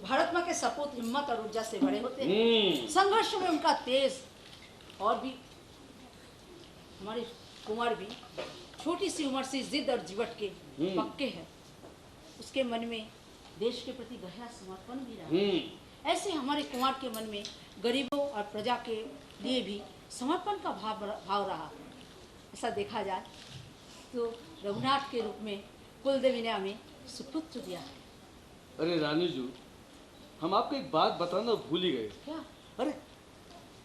भारत माँ के सपूत हिम्मत और ऊर्जा से भरे होते हैं। संघर्ष में उनका तेज और भी हमारे कुंवर भी छोटी सी उम्र से जिद और जिवट के पक्के हैं। उसके मन में देश के प्रति गहरा समर्पण भी रहा। ऐसे हमारे कुंवर के मन में गरीबों और प्रजा के लिए भी समर्पण का भाव रहा। ऐसा देखा जाए तो रघुनाथ के रूप में कुलदेवी ने हमें सुपुत्र दिया है।
अरे रानी जी, हम आपको एक बात बताना भूल ही गए।
क्या?
अरे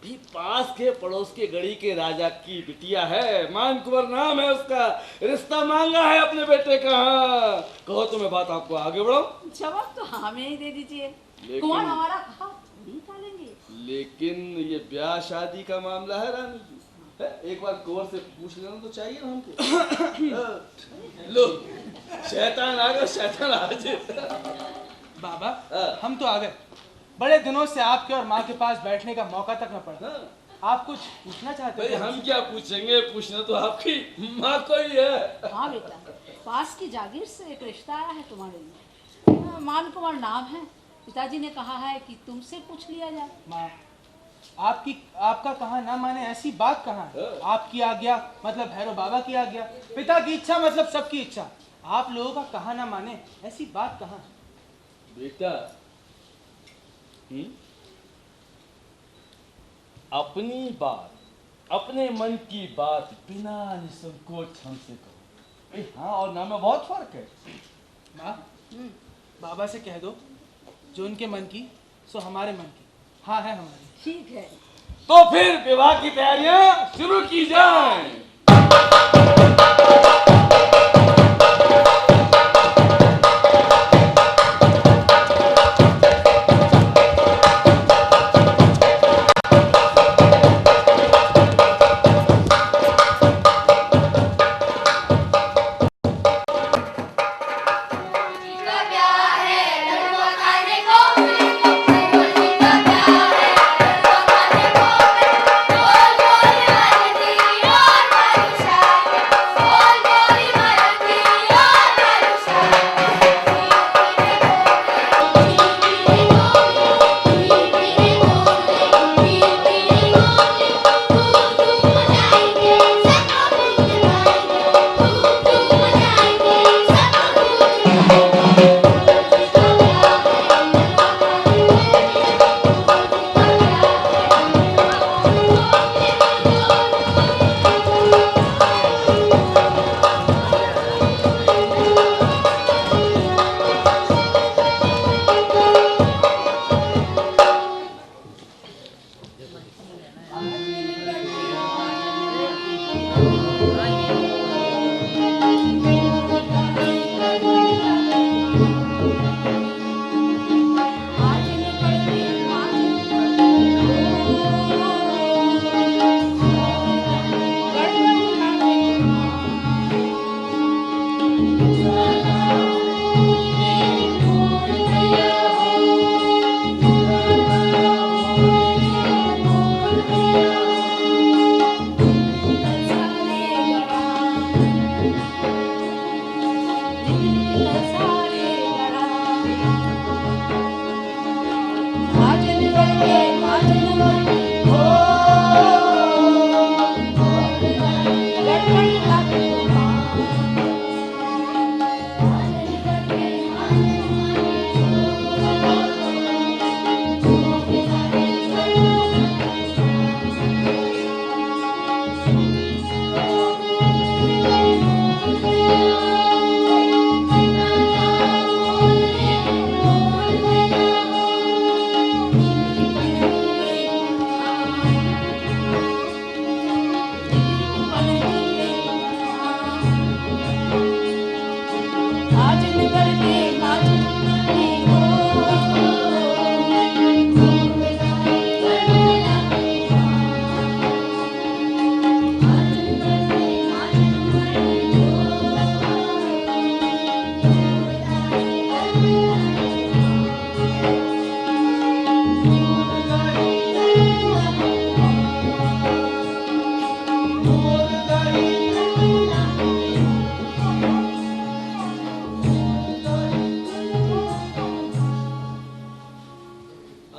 भी पास के पड़ोस के गढ़ी के राजा की बिटिया है, मान कुंवर नाम है उसका, रिश्ता मांगा है अपने बेटे का। हाँ, कहो तो मैं बात आपको आगे बढ़ाऊं।
जवाब तो हमें ही दे दीजिए।
लेकिन-
कुंवर हमारा कहा नहीं टालेंगे।
लेकिन ये ब्याह शादी का मामला है रानी जी, है? एक बार कुंवर से पूछ लेना तो चाहिए ना हमको। लो, शैतान आ गया, शैतान आ जाए।
बाबा, हम तो आ गए। बड़े दिनों से आपके और माँ के पास बैठने का मौका तक न पड़ा। आप कुछ पूछना चाहते
भाई
थे?
हम क्या पूछेंगे, पूछना तो आपकी माँ को ही है।
हाँ बेटा, पास की जागीर से एक रिश्ता आया है तुम्हारे लिए। मान कुमार नाम है। पिताजी ने कहा है कि तुमसे पूछ लिया जाए।
माँ, आपका कहा ना माने ऐसी बात कहाँ है? आपकी आज्ञा मतलब भैरव बाबा की आज्ञा, पिता की इच्छा मतलब सबकी इच्छा। आप लोगों का कहा ना माने ऐसी बात कहाँ है?
बेटा, अपनी बात, अपने मन की बात बिना निसंकोच हमसे कहो। हाँ और ना में बहुत फर्क है।
माँ, बाबा से कह दो जो उनके मन की सो हमारे मन की हाँ है हमारी।
ठीक है,
तो फिर विवाह की तैयारियां शुरू की जाएं।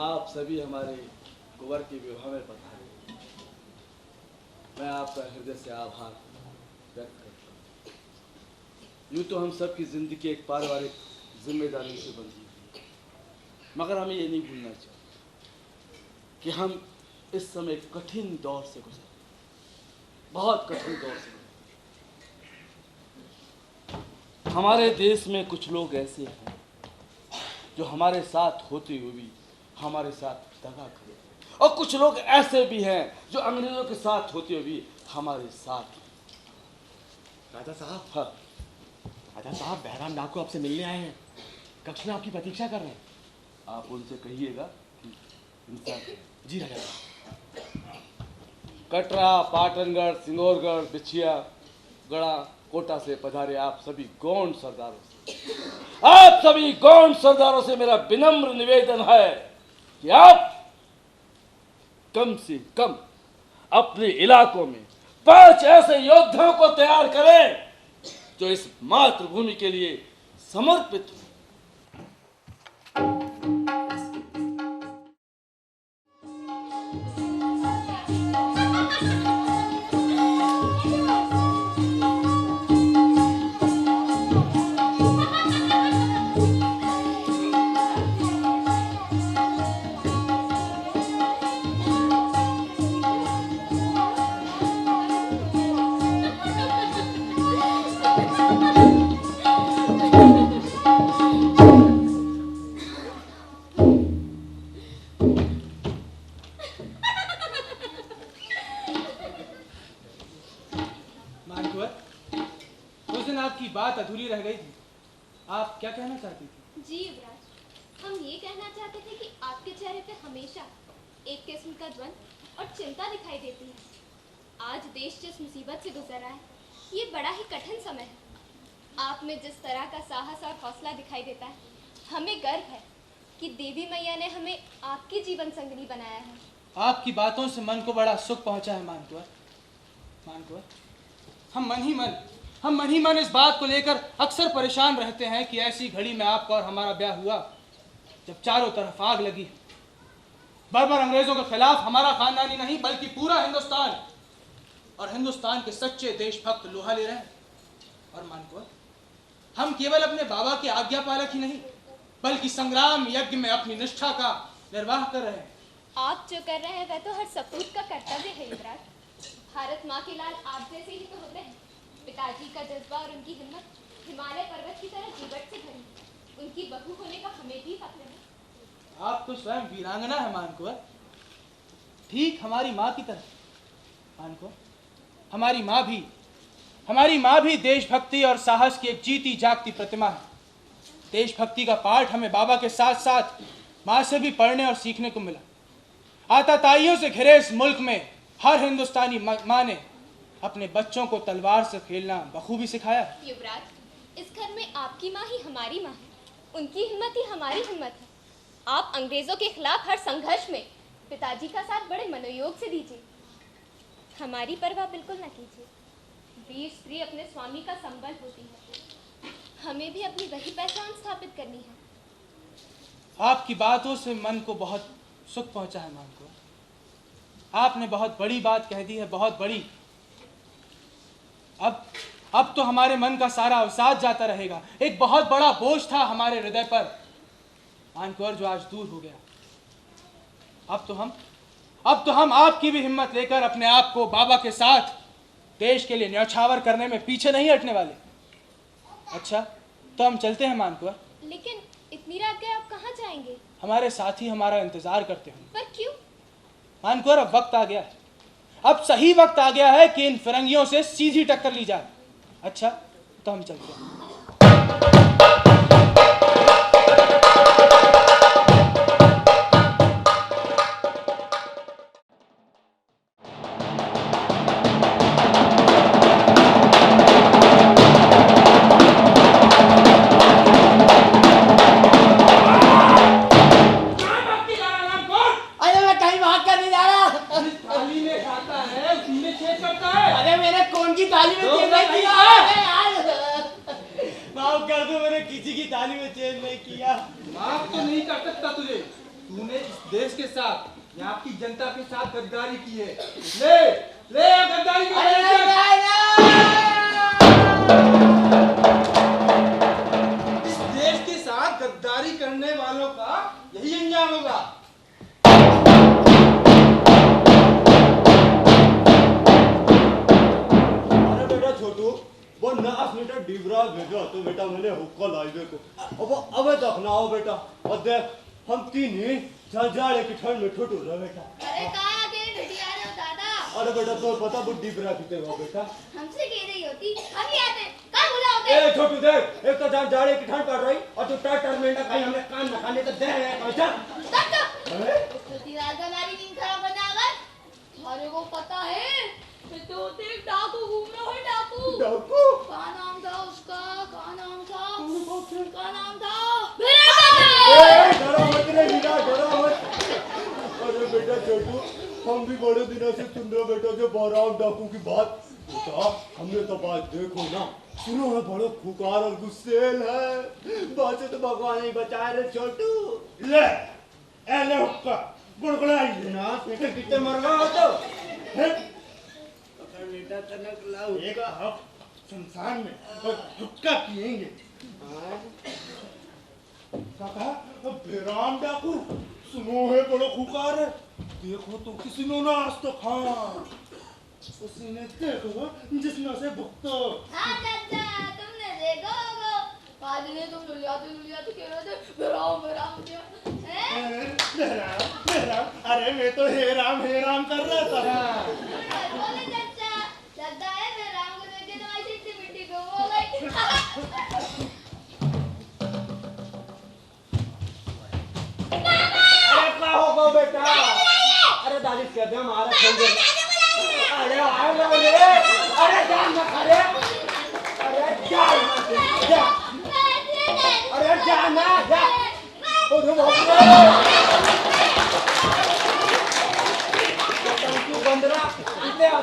आप सभी हमारे कुंवर के विवाह में पधारे। मैं आपका हृदय से आभार व्यक्त करता हूँ। यूँ तो हम सब की जिंदगी एक पारिवारिक जिम्मेदारी से बंधी हुई है, मगर हमें ये नहीं भूलना चाहिए कि हम इस समय एक कठिन दौर से गुजरे, बहुत कठिन दौर से गुजरे। हमारे देश में कुछ लोग ऐसे हैं जो हमारे साथ होते हुए भी हमारे साथ दगा करे, और कुछ लोग ऐसे भी हैं जो अंग्रेजों के साथ होते हुए भी हमारे साथ।
राजा साहब,
हाँ,
राजा साहब, बहराम डाकू आपसे मिलने आए हैं, कक्ष में आपकी प्रतीक्षा कर रहे हैं।
आप उनसे कहिएगा कि इंसान करें।
जी राजा साहब।
कटरा, पाटनगढ़, सिंगौरगढ़, बिछिया, गढ़ा, कोटा से पधारे आप सभी गौंड सरदारों से, आप सभी गौंड सरदारों से मेरा विनम्र निवेदन है कि आप कम से कम अपने इलाकों में 5 ऐसे योद्धाओं को तैयार करें जो इस मातृभूमि के लिए समर्पित हो।
आपकी बात अधूरी रह गई थी, आप क्या कहना चाहती थी?
जी युवराज, हम ये कहना चाहते थे कि आपके चेहरे पे हमेशा एक किस्म का द्वंद और चिंता दिखाई देती है। आज देश जिस मुसीबत से गुजर रहा है, ये बड़ा ही कठिन समय है। आप में जिस तरह का साहस और हौसला दिखाई देता है, हमें गर्व है कि देवी मैया ने हमें आपकी जीवन संगिनी बनाया है।
आपकी बातों से मन को बड़ा सुख पहुंचा है मानकुवर। हम मन ही मन इस बात को लेकर अक्सर परेशान रहते हैं कि ऐसी घड़ी में आपका और हमारा ब्याह हुआ जब चारों तरफ आग लगी। बर्बर अंग्रेजों के खिलाफ हमारा खानदान ही नहीं बल्कि पूरा हिंदुस्तान और हिंदुस्तान के सच्चे देशभक्त लोहा ले रहे हैं। और मानकुवर, हम केवल अपने बाबा के आज्ञा पालक ही नहीं बल्कि संग्राम यज्ञ में अपनी निष्ठा का निर्वाह कर रहे हैं।
आप जो कर रहे हैं वह तो हर सपूत का कर्तव्य है युवराज। भारत माँ के लाल आप जैसे ही तो होते हैं। पिताजी का जज्बा और उनकी हिम्मत हिमालय पर्वत की तरह जीवट से भरी। उनकी बहू होने का हमें भी फख्र है।
आप तो स्वयं वीरांगना है मानकुवर, ठीक हमारी माँ की तरह। मानकुवर, हमारी माँ भी देशभक्ति और साहस की एक जीती जागती प्रतिमा है। देशभक्ति का पाठ हमें बाबा के साथ साथ माँ से भी पढ़ने और सीखने को मिला। आताताइयों से घिरे इस मुल्क में हर हिंदुस्तानी माँ ने अपने बच्चों को तलवार से खेलना बखूबी सिखाया है।
युवराज, इस घर में आपकी माँ ही हमारी माँ है, उनकी हिम्मत ही हमारी हिम्मत है। आप अंग्रेजों के खिलाफ हर संघर्ष में पिताजी का साथ बड़े मनोयोग से दीजिए, हमारी परवाह बिल्कुल न कीजिए। वीर स्त्री अपने स्वामी का संबल होती है, हमें भी अपनी वही पहचान स्थापित करनी है।
आपकी बातों से मन को बहुत सुख पहुंचा है मानकुर। आपने बहुत बड़ी बात कह दी है, बहुत बड़ी। अब तो हमारे मन का सारा अवसाद जाता रहेगा। एक बहुत बड़ा बोझ था हमारे हृदय पर मानकुर, जो आज दूर हो गया। अब तो हम आपकी भी हिम्मत लेकर अपने आप को बाबा के साथ देश के लिए न्यौछावर करने में पीछे नहीं हटने वाले। अच्छा, तो हम चलते हैं मानकुर।
लेकिन इतनी रात गए आप कहाँ जाएंगे?
हमारे साथी हमारा इंतजार करते हैं।
पर क्यों?
मानकुर, अब वक्त आ गया है, अब सही वक्त आ गया है कि इन फिरंगियों से सीधी टक्कर ली जाए। अच्छा, तो हम चलते हैं।
अरे मैं कहीं भाग कर नहीं जा रहा।
थाली में खाता है उसी में छेद करता है।
अरे मेरे कौन की थाली में छेद नहीं किया है यार।
माफ कर दो, मैंने किसी की थाली में छेद नहीं किया।
माफ तो नहीं कर सकता तुझे, तूने इस देश के साथ, यहाँ की जनता के साथ गद्दारी की है। ले ले गद्दारी की इस देश के साथ गद्दारी करने वालों का यही अंजाम होगा।
अरे बेटा छोटू, वो 10 लीटर डिबरा भेजो तो बेटा मैंने हुक्का लाइबे को। अब अबे तक ना आओ बेटा, और देख हम तीन ही जाड़े की ठंड में छोटू रहे बेटा।
अरे कहाँ अकेले ढूंढी आ रहे हो दादा?
अरे बेटा तो पता वो डिबरा पीते हो बेटा।
हमसे कह रही होती अभी आते, कहाँ बुला होते?
ए छोटू देख, एक तो जाड़े की ठंड पड़ रही और तू टाटर में ना कहीं हमें कान न खाने तो दे रहे हैं कैसा?
छोटी रात का हमारी नींद खराब करना अगर थारे को पता है तो एक डाकू घूम रहा है। डाकू क्या नाम था उसका? क्या नाम था?
डरो मत रे मीरा, डरो मत। अरे बेटा छोटू, हम भी बड़े दिनों से सुन रहे बेटा जो बहराम डाकू की बात। बेटा हमने तो बात देखो ना, सुनो है बड़े खुकार और गुस्सेल है। बात से तो भगवान ही बचाए रे छोटू। ले ले हुक्का गुड़गुड़ाई देना, बेटा कितने मर गए हो तो बेटा तनक लाओ एक हफ संसार में और हुक्का पिएंगे। काका बेराम डाकू सुनो है बड़ो खुकार है, देखो तो किसी ने ना आज तक। हाँ उसी ने देखो जिसमें से भुगतो।
हाँ चाचा तुमने देखा होगा, आज ने तुम लुलियाते कह रहे थे बेराम
बेराम। अरे मैं तो हे राम कर रहा था।
बोले चाचा, लगता है बेराम को देख के तुम्हारी चिट्ठी मिट्टी गुम हो गई।
अरे क्या होगा बेटा? अरे दादी कहते हैं हमारा खेल। अरे आओ ना बोले, अरे जान ना खा रे, अरे जान ना, अरे जान ना जा। अरे बाप रे बंदरा इतने आ।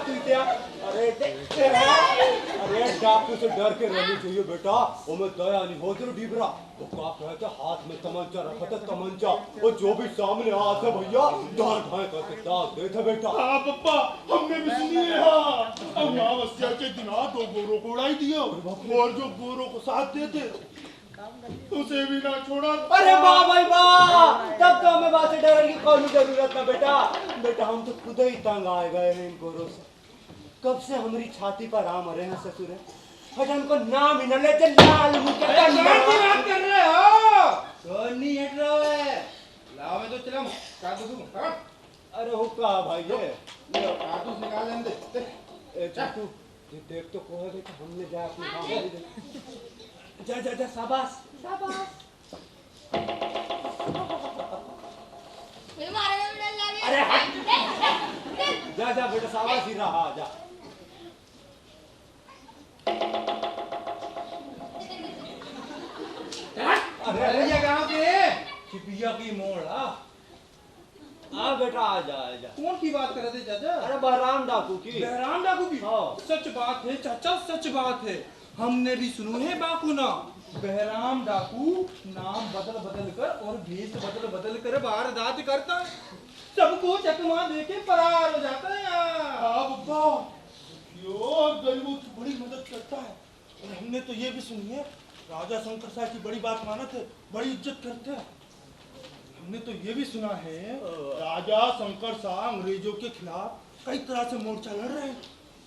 अरे डाकू से डर के रहनी चाहिए बेटा। वो मैं दया नहीं हो तो डिबरा वो क्या कहते हाथ में तमंचा रखा था, तमंचा वो जो भी सामने आते भैया डर भय करके दाग देते बेटा।
हाँ पप्पा हमने भी सुनी है। हाँ अमावस्या के दिन 2 गोरों को उड़ाई दिया और जो गोरों को साथ देते उसे भी ना छोड़ा।
अरे वाह भाई वाह, तब तो हमें बात से डरने की कोई जरूरत ना बेटा। बेटा हम तो खुद ही तंग आ गए हैं इन गोरों से। कब से हमारी छाती पर आम रहे हैं ससुर है, बट हमको नाम ही न लेते लाल मुंह के
कौन सी बात कर रहे हो?
कौन नहीं हट रहा है?
लाओ मैं तो चला कारतूस निकाल।
अरे हुक्का भाई ये
कारतूस निकाल लेने दे।
ए चाटू ये देख तो कोई बेटा हमने जा अपने गांव में देख। जा जा जा शाबाश शाबाश।
फिर मारे में डर लगे।
अरे हट जा जा बेटा शाबाश ही रहा जा।
अरे ये कहाँ पे? चिपिया की मोड़
हाँ बेटा आजा आजा।
कौन की बात कर रहे थे चाचा?
अरे बहराम डाकू की।
बहराम डाकू की?
हाँ।
सच बात है चाचा, सच बात है। हमने भी सुनू है बाकू ना। बहराम डाकू नाम बदल बदल कर और भेष बदल बदल कर वारदात करता है, सबको चकमा देके फरार हो जाता है यार।
हाँ बब्बा, यो गरीबों की बड़ी मदद करता है। और हमने तो ये भी सुनी है, राजा शंकर साहब की बड़ी बात मानते, बड़ी इज्जत करते हैं। हमने तो ये भी सुना है, राजा शंकर शाह अंग्रेजों के खिलाफ कई तरह से मोर्चा लड़ रहे हैं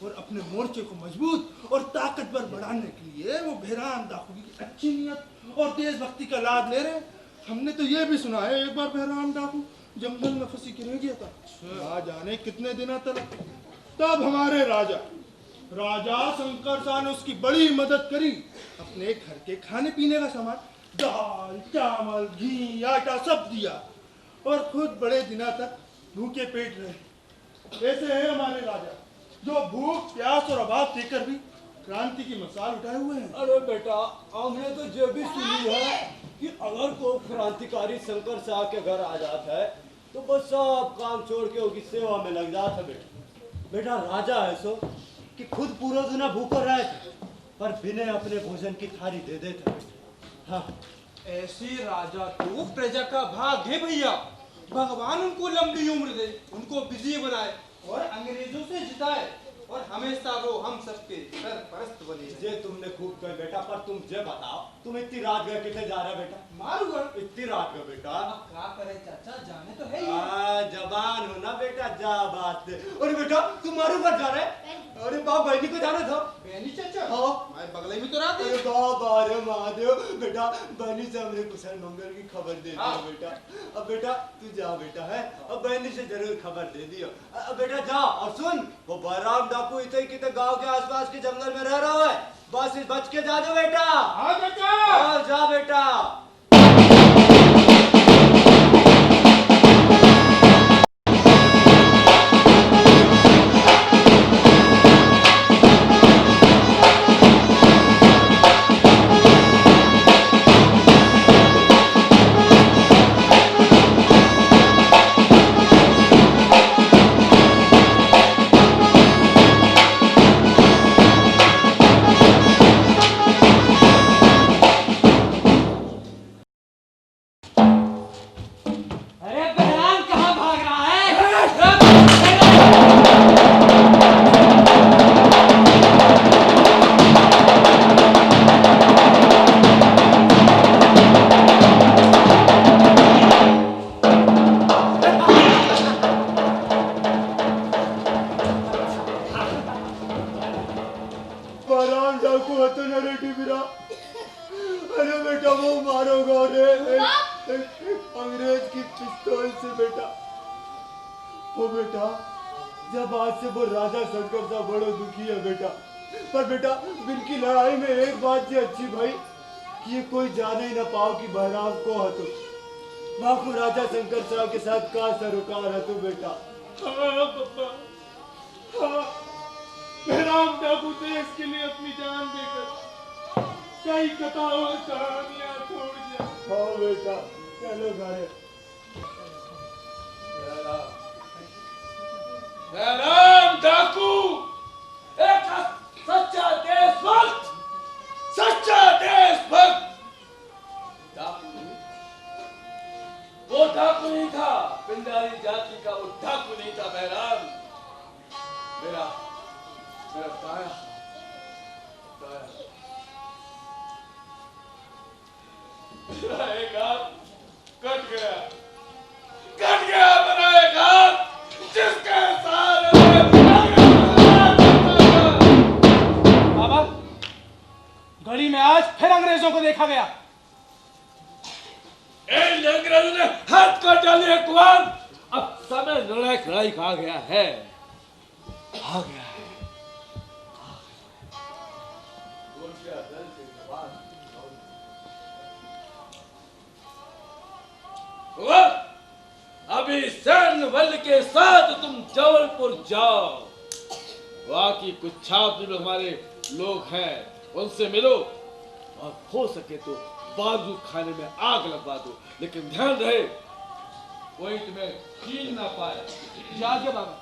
और अपने मोर्चे को मजबूत और ताकतवर बढ़ाने के लिए वो बहराम डाकू की अच्छी नियत और देशभक्ति का लाभ ले रहे हैं। हमने तो ये भी सुना है, एक बार बहराम डाकू जंगल में फंसी के रह गया था, ना जाने कितने दिनों तक। तब हमारे राजा शंकर शाह ने उसकी बड़ी मदद करी। अपने घर के खाने पीने का सामान, दाल चावल घी आटा सब दिया और खुद बड़े दिनों तक भूखे पेट रहे। ऐसे है हमारे राजा, जो भूख प्यास और अभाव देकर भी क्रांति की मिसाल उठाए हुए हैं।
अरे बेटा, हमने तो ये भी सुनी है कि अगर कोई क्रांतिकारी शंकर शाह के घर आ जाता है तो बस सब काम छोड़ के उसकी सेवा में लग जाता है। बेटा राजा है सो कि खुद पूरा दिन भूखा रहे थे पर बिना अपने भोजन की थाली दे देते। हाँ,
ऐसे राजा तो प्रजा का भाग्य है भैया। भगवान उनको लंबी उम्र दे, उनको विजयी बनाए और अंग्रेजों से जिताए और हमेशा वो हम सबके सरपरस्त बने।
ये तुमने खूब कहा बेटा, पर तुम ये बताओ, तुम इतनी रात गए कितने जा रहे बेटा?
मारूगढ़।
इतनी रात गए बेटा?
क्या करे चाचा, जाने तो है ही।
जवान हो ना बेटा, जा बात। अरे बेटा तुम मारूगढ़ जा रहे? अरे बाप, बहनी को जाना था।
बहनी चाचा?
हाँ,
मैं बगले में तो रात।
अरे बाबा रे महादेव, बेटा बहनी से हमने कुशल मंगल की खबर दे दिया। बेटा अब बेटा तू जा बेटा, है अब बहनी से जरूर खबर दे दियो। अब बेटा जा, और सुन वो बहराम डाकू इतने कितने गांव के आसपास के जंगल में रह रहा है, बस बच के जा दो बेटा।
हाँ चाचा।
जा बेटा। अरे बेटा वो मारोगा रे अंग्रेज की पिस्तौल से बेटा। वो बेटा जब आज से वो राजा शंकर साहब बड़ो दुखी है बेटा, पर बेटा इनकी लड़ाई में एक बात ये अच्छी भाई कि ये कोई जाने ही ना पाओ कि बहराम को हतो बाकू राजा शंकर साहब के साथ का सरोकार है तू बेटा।
हाँ पापा, हाँ बहराम डाकू देश के लिए अपनी जान देकर कई कथा और कहानियां छोड़ दिया।
हाँ बेटा चलो घरे।
बहराम डाकू एक सच्चा देशभक्त, सच्चा देशभक्त। वो डाकू नहीं था, पिंडारी जाति का वो डाकू नहीं था बहराम। मेरा दाया मेरा एक हाथ कट गया मेरा एक हाथ, जिसके सारे
बाबा गली में आज फिर अंग्रेजों को देखा गया।
अंग्रेजों ने हाथ काट डाले कुआं। अब समय लड़ाई का आ गया है, आ गया है। अभी सैन्य बल के साथ तुम जबलपुर जाओ, वहां की कुछ छात्र जो हमारे लोग हैं उनसे मिलो और हो सके तो बारूद खाने में आग लगवा दो, लेकिन ध्यान रहे कोई तुम्हें छीन ना पाए।
जा के बाबा।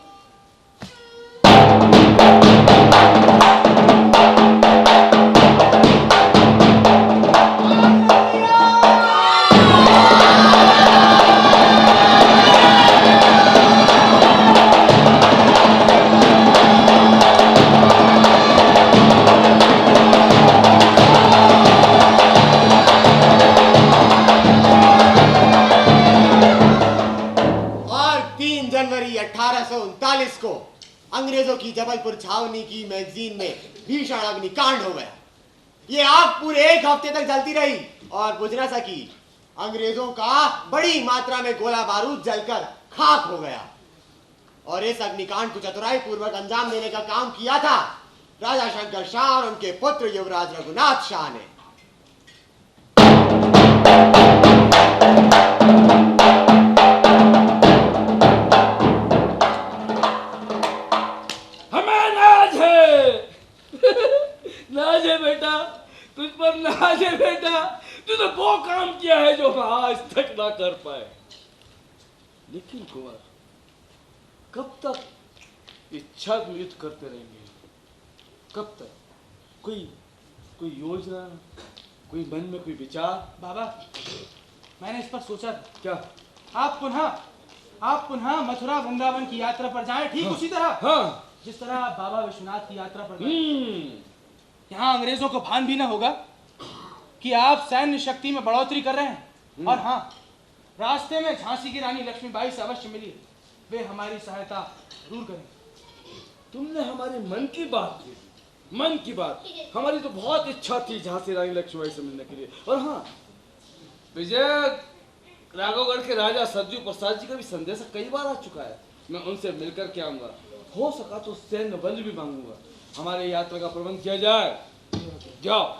जनवरी 1839 को अंग्रेजों की जबलपुर छावनी की मैगजीन में भीषण अग्निकांड हो गया। ये आग पूरे 1 हफ्ते तक जलती रही और बुझ न सकी। अंग्रेजों का बड़ी मात्रा में गोला बारूद जलकर खाक हो गया और इस अग्निकांड को चतुराई पूर्वक अंजाम देने का काम किया था राजा शंकर शाह और उनके पुत्र युवराज रघुनाथ शाह ने।
नाज है बेटा, तुझ पर नाज है बेटा, तूने वो काम किया है जो हम आज तक ना कर पाए। लेकिन कुंवर, कब तक इच्छा युद्ध करते रहेंगे? कब तक? कोई योजना, कोई मन में कोई विचार?
बाबा, मैंने इस पर सोचा था।
क्या?
आप पुनः मथुरा वृंदावन की यात्रा पर जाएं, ठीक उसी तरह।
हाँ।
जिस तरह आप बाबा विश्वनाथ की यात्रा पर गए। यहाँ अंग्रेजों को भान भी ना होगा कि आप सैन्य शक्ति में बढ़ोतरी कर रहे हैं। और हाँ, रास्ते में झांसी की रानी लक्ष्मीबाई से अवश्य मिलिए, वे हमारी सहायता जरूर करें।
तुमने हमारे मन की बात की, मन की बात। हमारी तो बहुत इच्छा थी झांसी रानी लक्ष्मीबाई से मिलने के लिए। और हाँ, विजय राघवगढ़ के राजा सरजू प्रसाद जी का भी संदेश कई बार आ चुका है। मैं उनसे मिलकर के आऊंगा, हो सका तो सैन्य बल भी मांगूंगा। हमारे यात्रा का प्रबंध किया जाए। जाओ।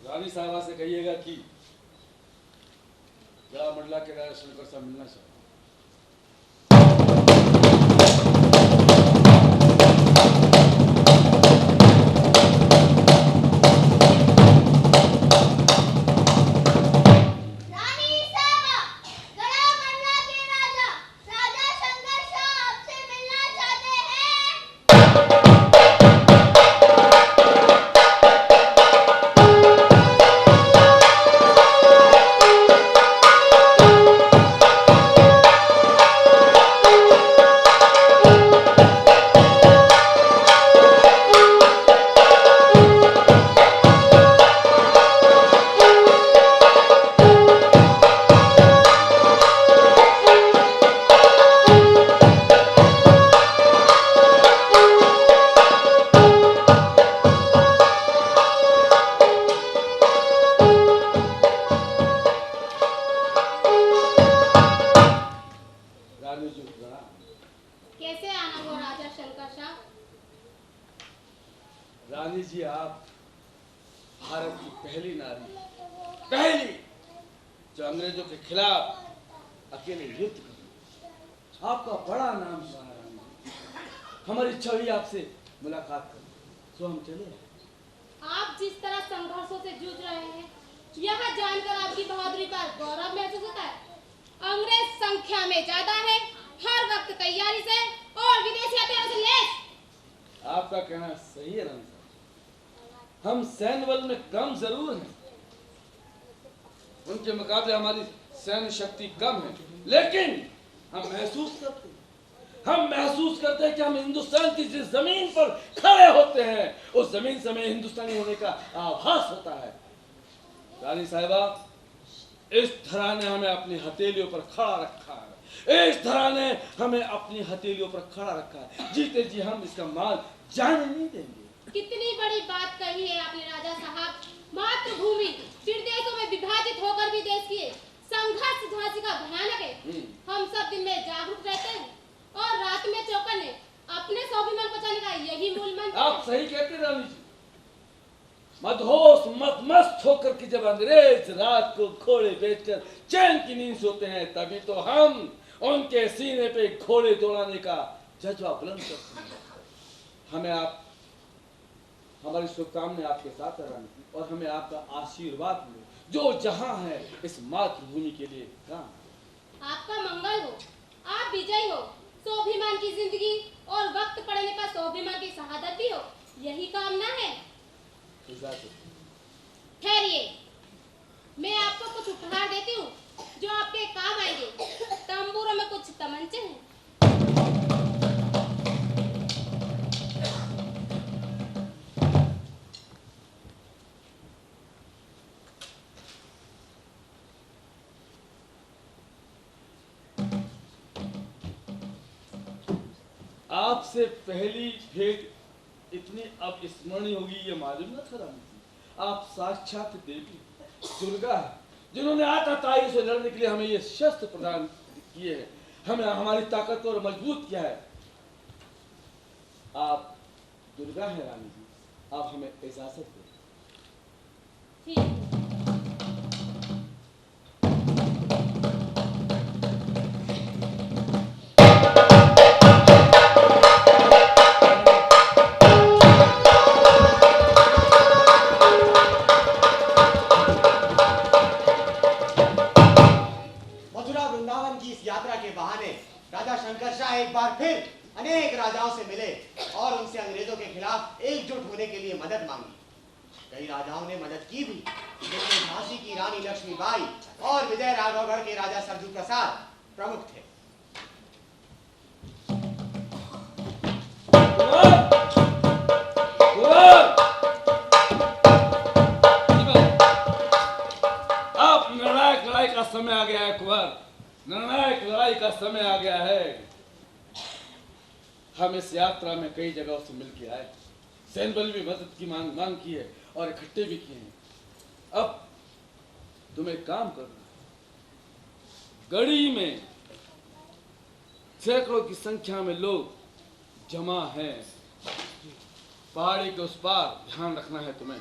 रानी साहबा से कहिएगा कि जरा मंडला के राजा शंकर साहब मिलना चाहिए।
कैसे आना हुआ राजा शंकर शाह?
रानी जी, आप भारत की पहली नारी, जो अंग्रेजों के खिलाफ अकेले युद्ध कर। आपका बड़ा नाम सुना रानी जी। हमारी इच्छा हुई आपसे मुलाकात करनी, तो हम चले।
आप जिस तरह संघर्षों से जूझ रहे हैं, यह जानकर आपकी बहादुरी का गौरव महसूस होता है। अंग्रेज संख्या में ज्यादा है, हर वक्त तैयारी से और विदेशी हथियारों से लैस।
आपका कहना सही है रानी साहब, हम सैन्य बल में कम जरूर हैं, उनके मुकाबले हमारी सैन्य शक्ति कम है, लेकिन हम महसूस करते हैं कि हम हिंदुस्तान की जिस जमीन पर खड़े होते हैं, उस जमीन से हमें हिंदुस्तानी होने का आभास होता है। रानी साहिबा, इस धरा ने हमें अपनी हथेलियों पर खड़ा रखा है, इस धरा ने हमें अपनी हथेलियों पर खड़ा रखा है। जीते जी हम इसका माल जाने नहीं देंगे।
कितनी बड़ी बात कही है आपने राजा साहब। मातृभूमि फिर देशों में विभाजित होकर भी देश की
संघर्ष झांसी का भयानक है। हम सब दिन में जागरूक रहते हैं और रात में चौकन्ने। अपने स्वाभिमान बचाने का यही मूल मंत्र।
आप सही कहते रानी जी। मदहोश मस्त होकर के जब अंग्रेज रात को घोड़े बेचकर चैन की नींद सोते हैं, तभी तो हम उनके सीने पे घोड़े दौड़ाने का जज्बा बुलंद करते हैं। हमें आप, हमारी शुभकामनाएं आपके साथ है रानी जी, और हमें आपका आशीर्वाद मिले जो जहां है इस मातृभूमि के लिए काम।
आपका मंगल हो, आप विजयी हो, स्वाभिमान की जिंदगी और वक्त पड़ने पर स्वाभिमान की शहादत भी हो, यही कामना है। ठहरिए, मैं आपको कुछ उपहार देती हूँ जो आपके काम आएंगे। तंबूरों में कुछ तमंचे हैं।
आपसे पहली भेंट इतनी अब स्मरणीय होगी ये मालूम न था रानी जी। आप साक्षात देवी दुर्गा है, जिन्होंने आतताई से लड़ने के लिए हमें ये शस्त्र प्रदान किए हैं, हमें हमारी ताकत को और मजबूत किया है। आप दुर्गा है रानी जी, आप हमें इजाजत दें।
ठीक है।
राजा शंकर शाह एक बार फिर अनेक राजाओं से मिले और उनसे अंग्रेजों के खिलाफ एकजुट होने के लिए मदद मांगी। कई राजाओं ने मदद की भी, जिनमें झांसी की रानी लक्ष्मीबाई और विजय राघवगढ़ के राजा सरजू प्रसाद प्रमुख थे।
अब निर्णायक लड़ाई का समय आ गया है कुंवर, निर्णायक लड़ाई का समय आ गया है। हम इस यात्रा में कई जगहों से मिल के आए, सैन्य बल भी मदद की मांग की है और इकट्ठे भी किए हैं। अब तुम्हें काम करना है। गढ़ी में सैकड़ों की संख्या में लोग जमा हैं। पहाड़ी के उस पार ध्यान रखना है तुम्हें,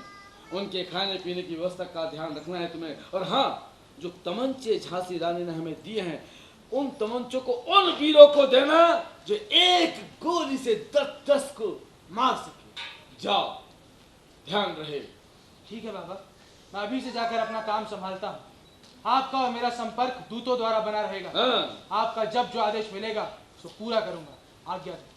उनके खाने पीने की व्यवस्था का ध्यान रखना है तुम्हें। और हाँ, जो तमंचे झांसी रानी ने हमें दिए हैं, उन तमंचों को उन वीरों को देना जो एक गोली से 10 को मार सके। जाओ, ध्यान रहे।
ठीक है बाबा, मैं अभी से जाकर अपना काम संभालता हूँ। आपका और मेरा संपर्क दूतों द्वारा बना रहेगा।
हाँ।
आपका जब जो आदेश मिलेगा तो पूरा करूंगा। आज्ञा दो।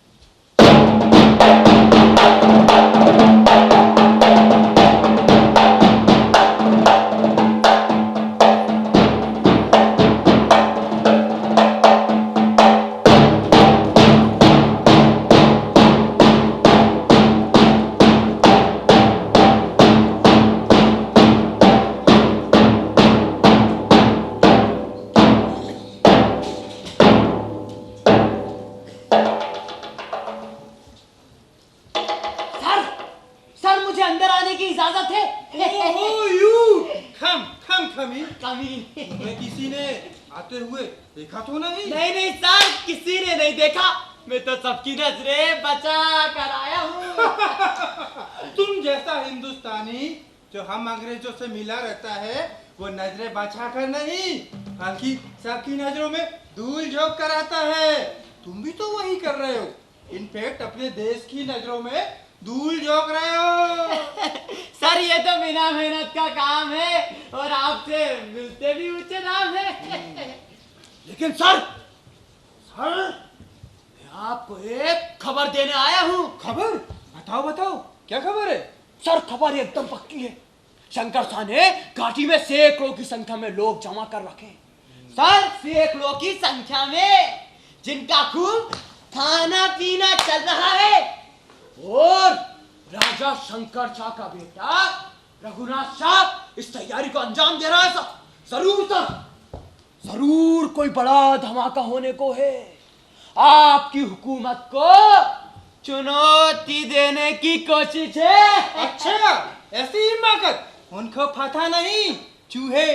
आते हुए देखा तो नहीं?
नहीं सर, किसी ने नहीं देखा। मैं तो सबकी नजरें बचा कर आया हूँ।
तुम जैसा हिंदुस्तानी जो हम अंग्रेजों से मिला रहता है, वो नजरें बचा कर नहीं, बल्कि सबकी नजरों में धूल झोंक कर आता है। तुम भी तो वही कर रहे हो। इनफैक्ट अपने देश की नजरों में धूल झोंक रहे हो।
सर, ये तो बिना मेहनत का काम है और आपसे मिलते भी ऊंचे नाम है।
लेकिन सर, मैं आपको एक खबर देने आया हूँ।
खबर? बताओ बताओ, क्या खबर है?
सर, खबर एकदम पक्की है। शंकर शाह ने घाटी में सैकड़ों की संख्या में लोग जमा कर रखे।
सर, सैकड़ों की संख्या में, जिनका खूब खाना पीना चल रहा है।
और राजा शंकर शाह का बेटा रघुनाथ शाह इस तैयारी को अंजाम दे रहा है। सर, जरूर सर, जरूर कोई बड़ा धमाका होने को है। आपकी हुकूमत को
चुनौती देने की कोशिश है।
अच्छा, ऐसी हिम्मत? उनको पता नहीं चूहे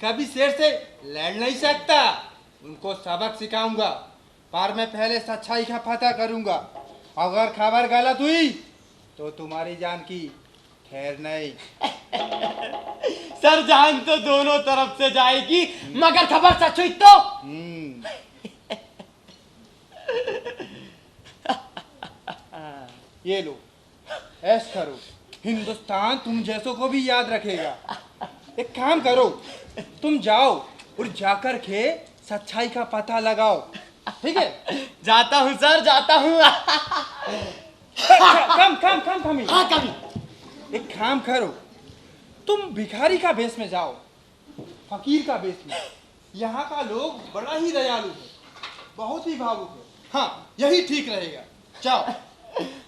कभी शेर से
लड़ नहीं सकता, उनको सबक सिखाऊंगा, पर मैं पहले सच्चाई का पता करूंगा। अगर खबर गलत हुई तो तुम्हारी जान की खैर नहीं।
सर जान तो दोनों तरफ से जाएगी, मगर खबर सच हुई तो
ये लो, ऐश करो, हिंदुस्तान तुम जैसों को भी याद रखेगा। एक काम करो, तुम जाओ और जाकर के सच्चाई का पता लगाओ, ठीक है?
जाता हूँ सर, जाता हूँ।
कम
हाँ कभी।
एक काम करो, तुम भिखारी का भेष में जाओ, फकीर का भेष में। यहाँ का लोग बड़ा ही दयालु है, बहुत ही भावुक है। हाँ, यही ठीक रहेगा, जाओ।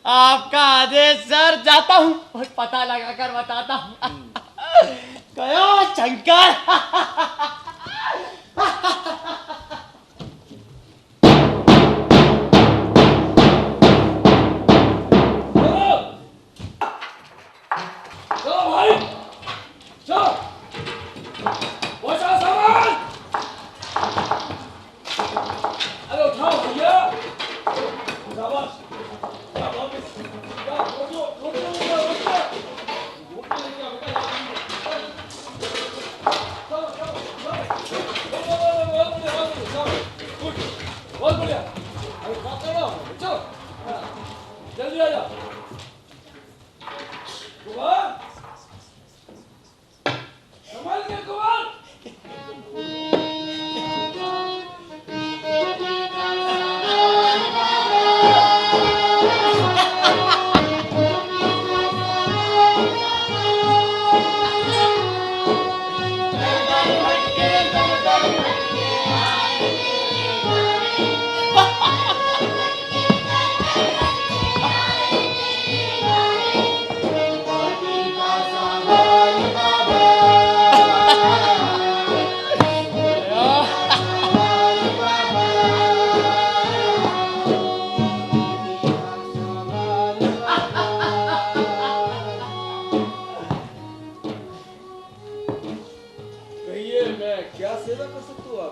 आपका आदेश सर, जाता हूँ और पता लगाकर बताता हूँ। गयो शंकर।
चलो भाई, चलो, पहुंचा सामान। अरे उठाओ भैया, शाबाश। बहुत बढ़िया, अरे बात करो, चलो, जल्दी आ जाओ। कुमार, संभाल के कुमार।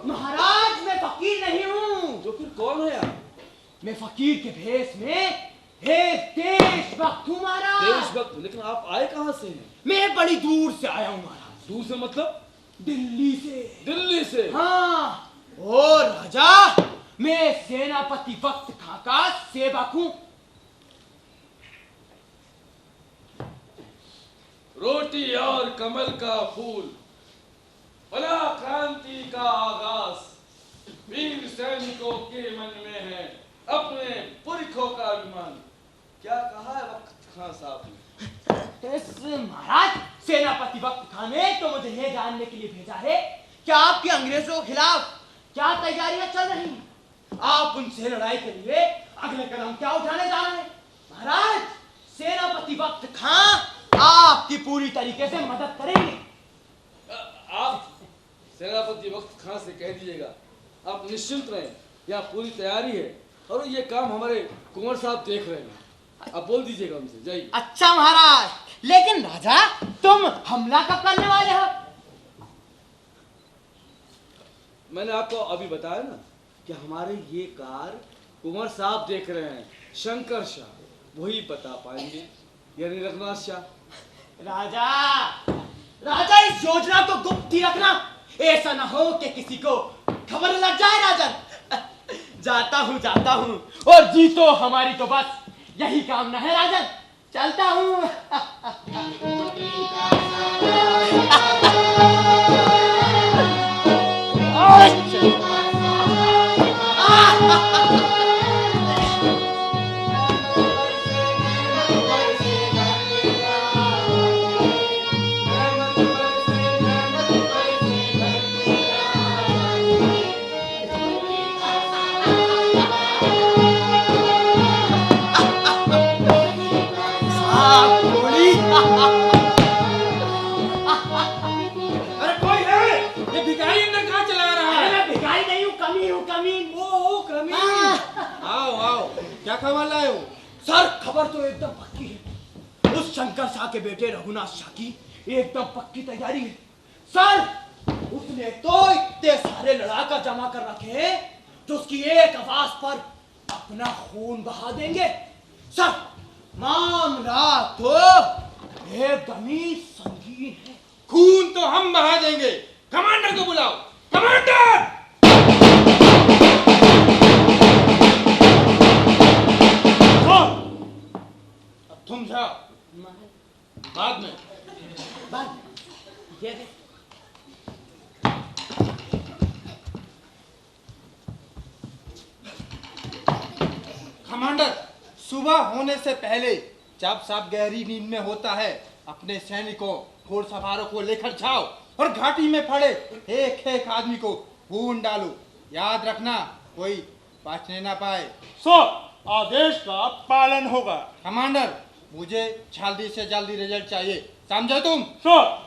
महाराज मैं फकीर नहीं हूँ।
तो फिर कौन है आप?
मैं फकीर के भेष में देशभक्त हूँ महाराज।
देशभक्त? लेकिन आप आए कहाँ से हैं?
मैं बड़ी दूर से आया हूँ महाराज।
दूर से मतलब?
दिल्ली से।
दिल्ली से?
हाँ। और राजा मैं सेनापति वक्त खां का सेवक हूँ।
रोटी और कमल का फूल, बना क्रांति का आगाज, वीर सैनिकों के मन में है अपने पुरखों का अभिमान। क्या कहा है वक्त खां साहब ने?
महाराज सेनापति वक्त खां ने तो मुझे ये जानने के लिए भेजा है कि आपकी अंग्रेजों के खिलाफ क्या तैयारियां चल रही हैं, आप उनसे लड़ाई के लिए अगले कदम क्या उठाने जा रहे हैं। महाराज सेनापति वक्त खां आपकी पूरी तरीके से मदद करेंगे।
आप सेनापति वक्त खां से कह दीजिएगा आप निश्चिंत रहें, यहाँ पूरी तैयारी है और ये काम हमारे कुंवर साहब देख रहे हैं। आप बोल दीजिएगा उनसे, जाइए।
अच्छा महाराज, लेकिन राजा तुम हमला कब करने वाले हो?
मैंने आपको अभी बताया ना कि हमारे ये कार कुंवर साहब देख रहे हैं, शंकर शाह वही बता पाएंगे, यानी रघुनाथ शाह।
राजा इस योजना को गुप्त ही रखना, ऐसा ना हो कि किसी को खबर लग जाए। राजन जाता हूँ और जीतो हमारी तो बस यही कामना है। राजन चलता हूँ।
अरे कोई है? ये भिखारी अंदर कहाँ चला रहा है?
मैं भिखारी नहीं हूँ, कमी हूँ, कमी।
ओ कमी। आओ आओ, क्या खबर लाए हो?
सर खबर तो एकदम पक्की है, उस शंकर शाह के बेटे रघुनाथ शाह की एकदम पक्की तैयारी है। सर
उसने तो इतने सारे लड़ाका जमा कर रखे जो उसकी एक आवाज पर अपना खून बहा देंगे। सर, मामला तो एकदम ही संगीन है।
खून तो हम बहा देंगे। कमांडर को बुलाओ। कमांडर! अब तुम जाओ। बाद में
ये देख।
कमांडर, सुबह होने से पहले जब सब गहरी नींद में होता है, अपने सैनिकों घोड़सवारों को लेकर जाओ और घाटी में पड़े एक एक आदमी को खून डालो। याद रखना कोई बचने ना पाए।
सर, आदेश का पालन होगा।
कमांडर, मुझे जल्दी से जल्दी रिजल्ट चाहिए, समझे तुम?
सर।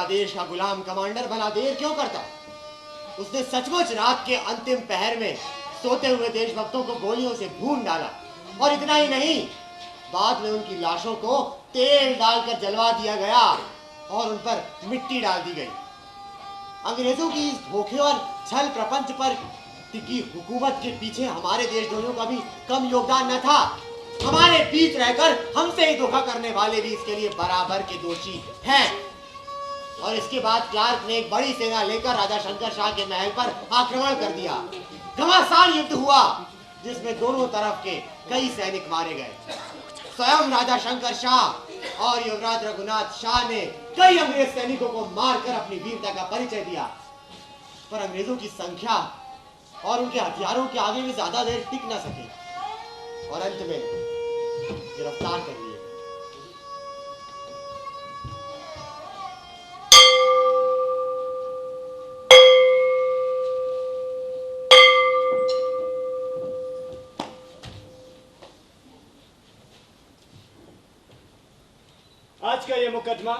देश का गुलाम कमांडर बना देर क्यों करता? उसने सचमुच रात के अंतिम पहर में सोते हुए देशभक्तों को गोलियों से भून डाला, और इतना ही नहीं, बाद में उनकी लाशों को तेल डालकर जलवा दिया गया और उन पर मिट्टी डाल दी गई। अंग्रेजों की इस धोखे और छल प्रपंच पर टिकी हुकूमत के पीछे हमारे देशद्रोहियों का भी कम योगदान न था। हमारे बीच रहकर हमसे ही धोखा करने वाले भी इसके लिए बराबर के दोषी हैं। और इसके बाद क्लार्क ने एक बड़ी सेना लेकर राजा शंकर शाह के महल पर आक्रमण कर दिया। घमासान युद्ध हुआ जिसमें दोनों तरफ के कई सैनिक मारे गए। स्वयं राजा शंकर शाह और युवराज रघुनाथ शाह ने कई अंग्रेज सैनिकों को मारकर अपनी वीरता का परिचय दिया, पर अंग्रेजों की संख्या और उनके हथियारों के आगे भी ज्यादा देर टिक न सके और अंत में गिरफ्तार कर लिए।
आज का ये मुकदमा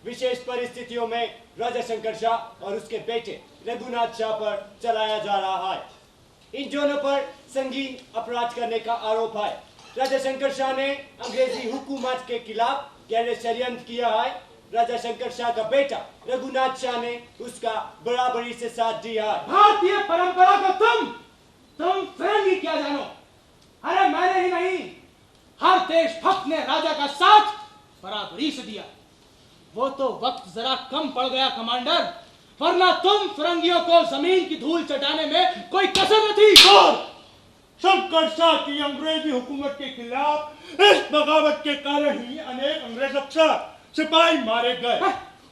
विशेष परिस्थितियों में राजा शंकर शाह और उसके बेटे रघुनाथ शाह पर चलाया जा रहा है। इन दोनों पर संगीन अपराध करने का आरोप है। राजा शंकर शाह ने अंग्रेजी हुकूमत के खिलाफ गहरे षड्यंत्र किया है। राजा शंकर शाह का बेटा रघुनाथ शाह ने उसका बराबरी से साथ दिया है।
भारतीय परंपरा को तुम फिरंगी क्या जानो? अरे मैंने ही नहीं, हर देशभक्त ने राजा का साथ बराबरी से दिया। वो तो वक्त जरा कम पड़ गया कमांडर, वरना तुम फिरंगियों को जमीन की धूल चटाने में कोई कसर न थी।
शंकर शाह की अंग्रेजी हुकूमत के खिलाफ इस बगावत के कारण ही अनेक अंग्रेज अफसर सिपाही मारे गए,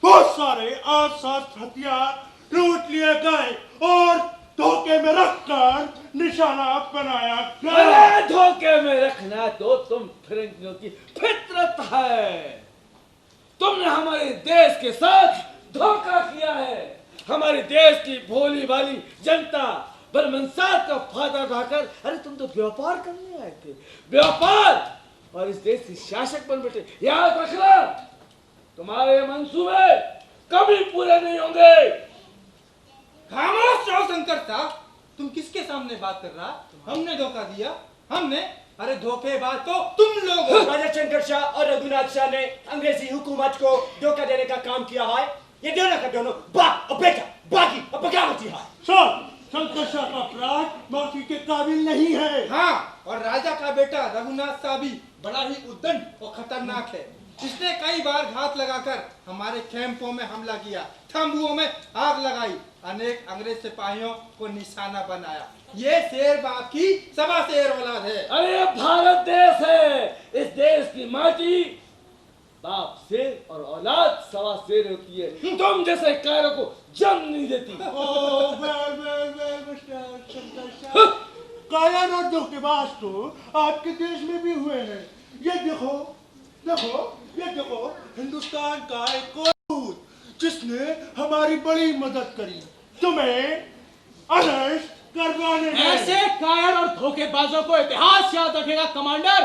बहुत सारे आस-पास हथियार लूट लिए गए और धोखे में रखकर निशाना बनाया गया।
अरे धोखे में रखना तो तुम फिरंगियों की फितरत है। तुमने हमारे देश के साथ धोखा किया है। हमारे देश की भोली भाली जनता बलमनसार का फायदा उठाकर, अरे तुम तो व्यापार करने आए थे, व्यापार, और इस देश के शासक बन बैठे। याद रखना, तुम्हारे मंसूबे कभी पूरे नहीं होंगे।
खामोश रहो शंकर साहब, तुम किसके सामने बात कर रहा? हमने धोखा दिया? हमने? अरे धोखेबाज तो तुम लोग हो।
राजा शंकर शाह और रघुनाथ शाह ने अंग्रेजी हुकूमत को धोखा देने का काम किया है। ये दोनों का दोनों बाप और बेटा बाकी और बगावती है।
सर, शंकर शाह का अपराध माफी के काबिल नहीं है।
हाँ, और राजा का बेटा रघुनाथ शाह भी बड़ा ही उद्दंड और खतरनाक है। इसने कई बार घात लगाकर हमारे कैंपों में हमला किया, तंबुओं में आग लगाई, अनेक अंग्रेज सिपाहियों को निशाना बनाया। ये शेर बाप की सवा शेर औलाद है।
अरे भारत देश है, इस देश की माटी बाप शेर और औलाद सवा शेर होती है। तुम जैसे कायरों को जन्म नहीं देती।
कायर और धोखेबाज तो आपके देश में भी हुए हैं। ये देखो देखो, ये देखो, हिंदुस्तान का एक दूत जिसने हमारी बड़ी मदद करी, तुम्हें अरेस्ट करवाने में।
ऐसे कायर और धोखेबाजों को इतिहास याद रखेगा कमांडर।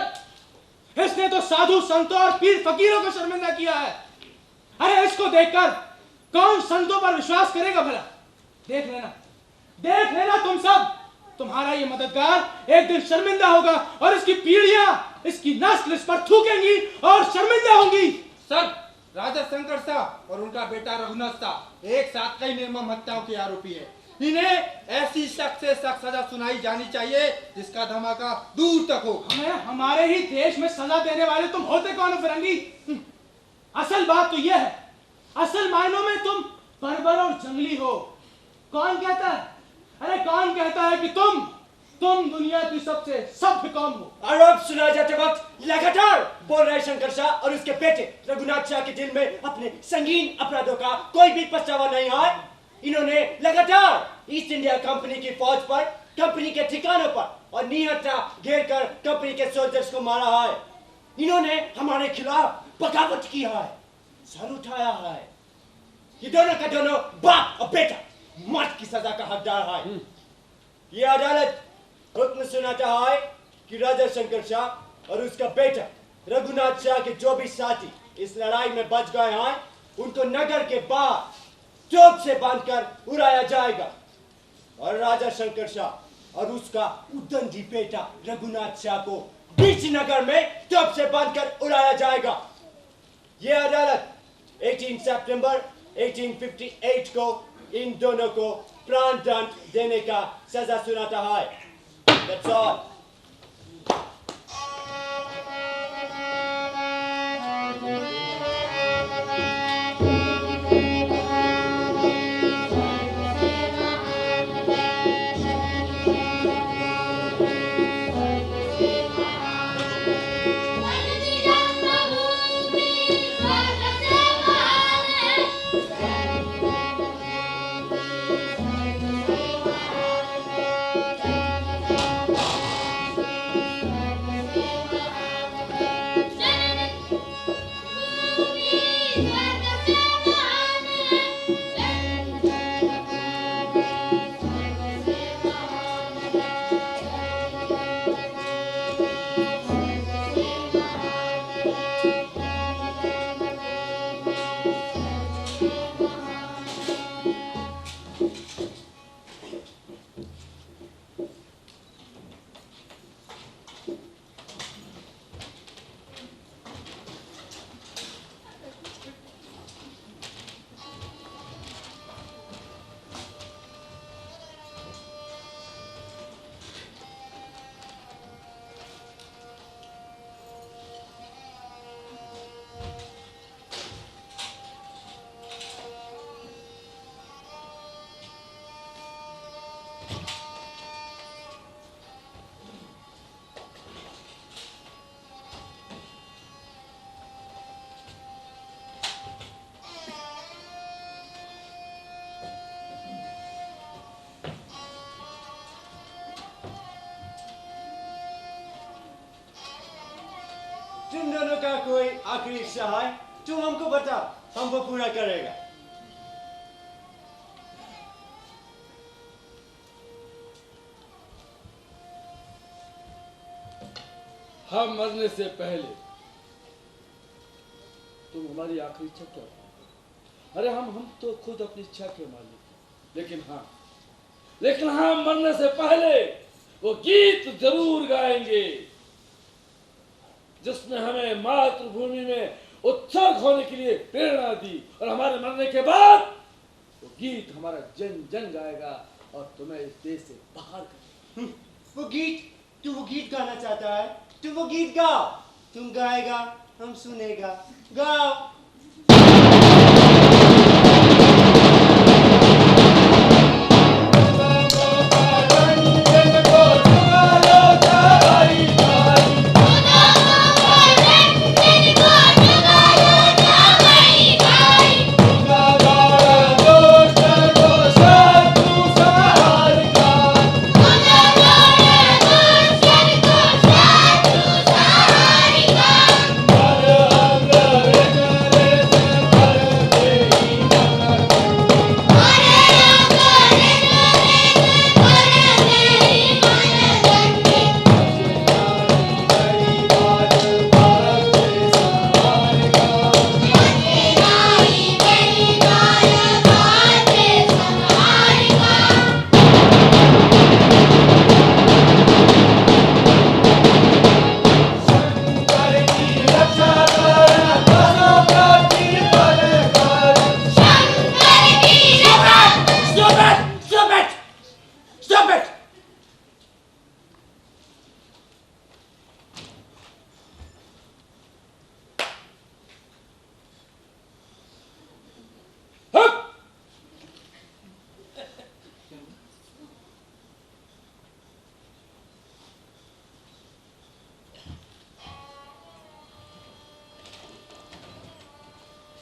इसने तो साधु संतों और पीर फकीरों को शर्मिंदा किया है। अरे इसको देखकर कौन संतों पर विश्वास करेगा भला? देख लेना तुम सब, तुम्हारा ये मददगार एक दिन शर्मिंदा होगा और इसकी पीढ़ियां, इसकी नस्ल इस पर थूकेंगी और शर्मिंदा होंगी।
सर, राजा शंकर शाह और उनका बेटा रघुनाथ शाह एक साथ कई निर्मम हत्याओं के आरोपी है। इन्हें ऐसी सख्त से सख्त सजा सुनाई जानी चाहिए जिसका धमाका दूर तक हो।
हमें हमारे ही देश में सजा देने वाले तुम होते कौन हो फिरंगी? असल बात तो यह है, असल मायनों में तुम बर्बर और जंगली हो। कौन कहता है, अरे कौन कहता है कि तुम दुनिया की सबसे सभ्य कौम हो?
आरोप सुनाए जाते वक्त लगातार बोल रहे शंकर शाह और उसके बेटे रघुनाथ शाह के दिल में अपने संगीन अपराधों का कोई भी पछतावा नहीं है। इन्होंने लगातार ईस्ट इंडिया कंपनी की फौज पर, कंपनी के ठिकानों पर और निहत्था घेर कर कंपनी के सोल्जर्स को मारा है। इन्होंने हमारे खिलाफ बगावत की है, सर उठाया है। ये दोनों का दोनों बाप और बेटा मौत की सजा का हकदार है। ये अदालत हुक्म सुनाता है कि राजा शंकर शाह और उसका बेटा रघुनाथ शाह के जो भी साथी इस लड़ाई में बच गए हैं, उनको नगर के बाहर चौक से बांधकर उड़ाया जाएगा और राजा शंकर शाह और उसका उद्दंडी बेटा रघुनाथ शाह को बीच नगर में चौक से बांधकर उड़ाया जाएगा। यह अदालत 18 सितंबर 1858 को इन दोनों को प्राण दंड देने का सजा सुनाता है। That's all. तुम दोनों का कोई आखिरी इच्छा है? तुम हमको बता, हम वो पूरा करेगा।
हम मरने से पहले तुम हमारी आखिरी इच्छा क्या थी? अरे हम तो खुद अपनी इच्छा के मालिक हैं। लेकिन हाँ मरने से पहले वो गीत जरूर गाएंगे जिसने हमें मातृभूमि में उत्सर्ग होने के लिए प्रेरणा दी, और हमारे मरने के बाद वो गीत हमारा जन जन गाएगा और तुम्हें इस देश से बाहर कर
वो गीत, तू वो गीत गाना चाहता है? तू वो गीत गाओ, तुम गाएगा हम सुनेगा, गाओ।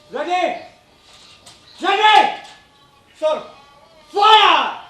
Ready? Ready? Sir, fire!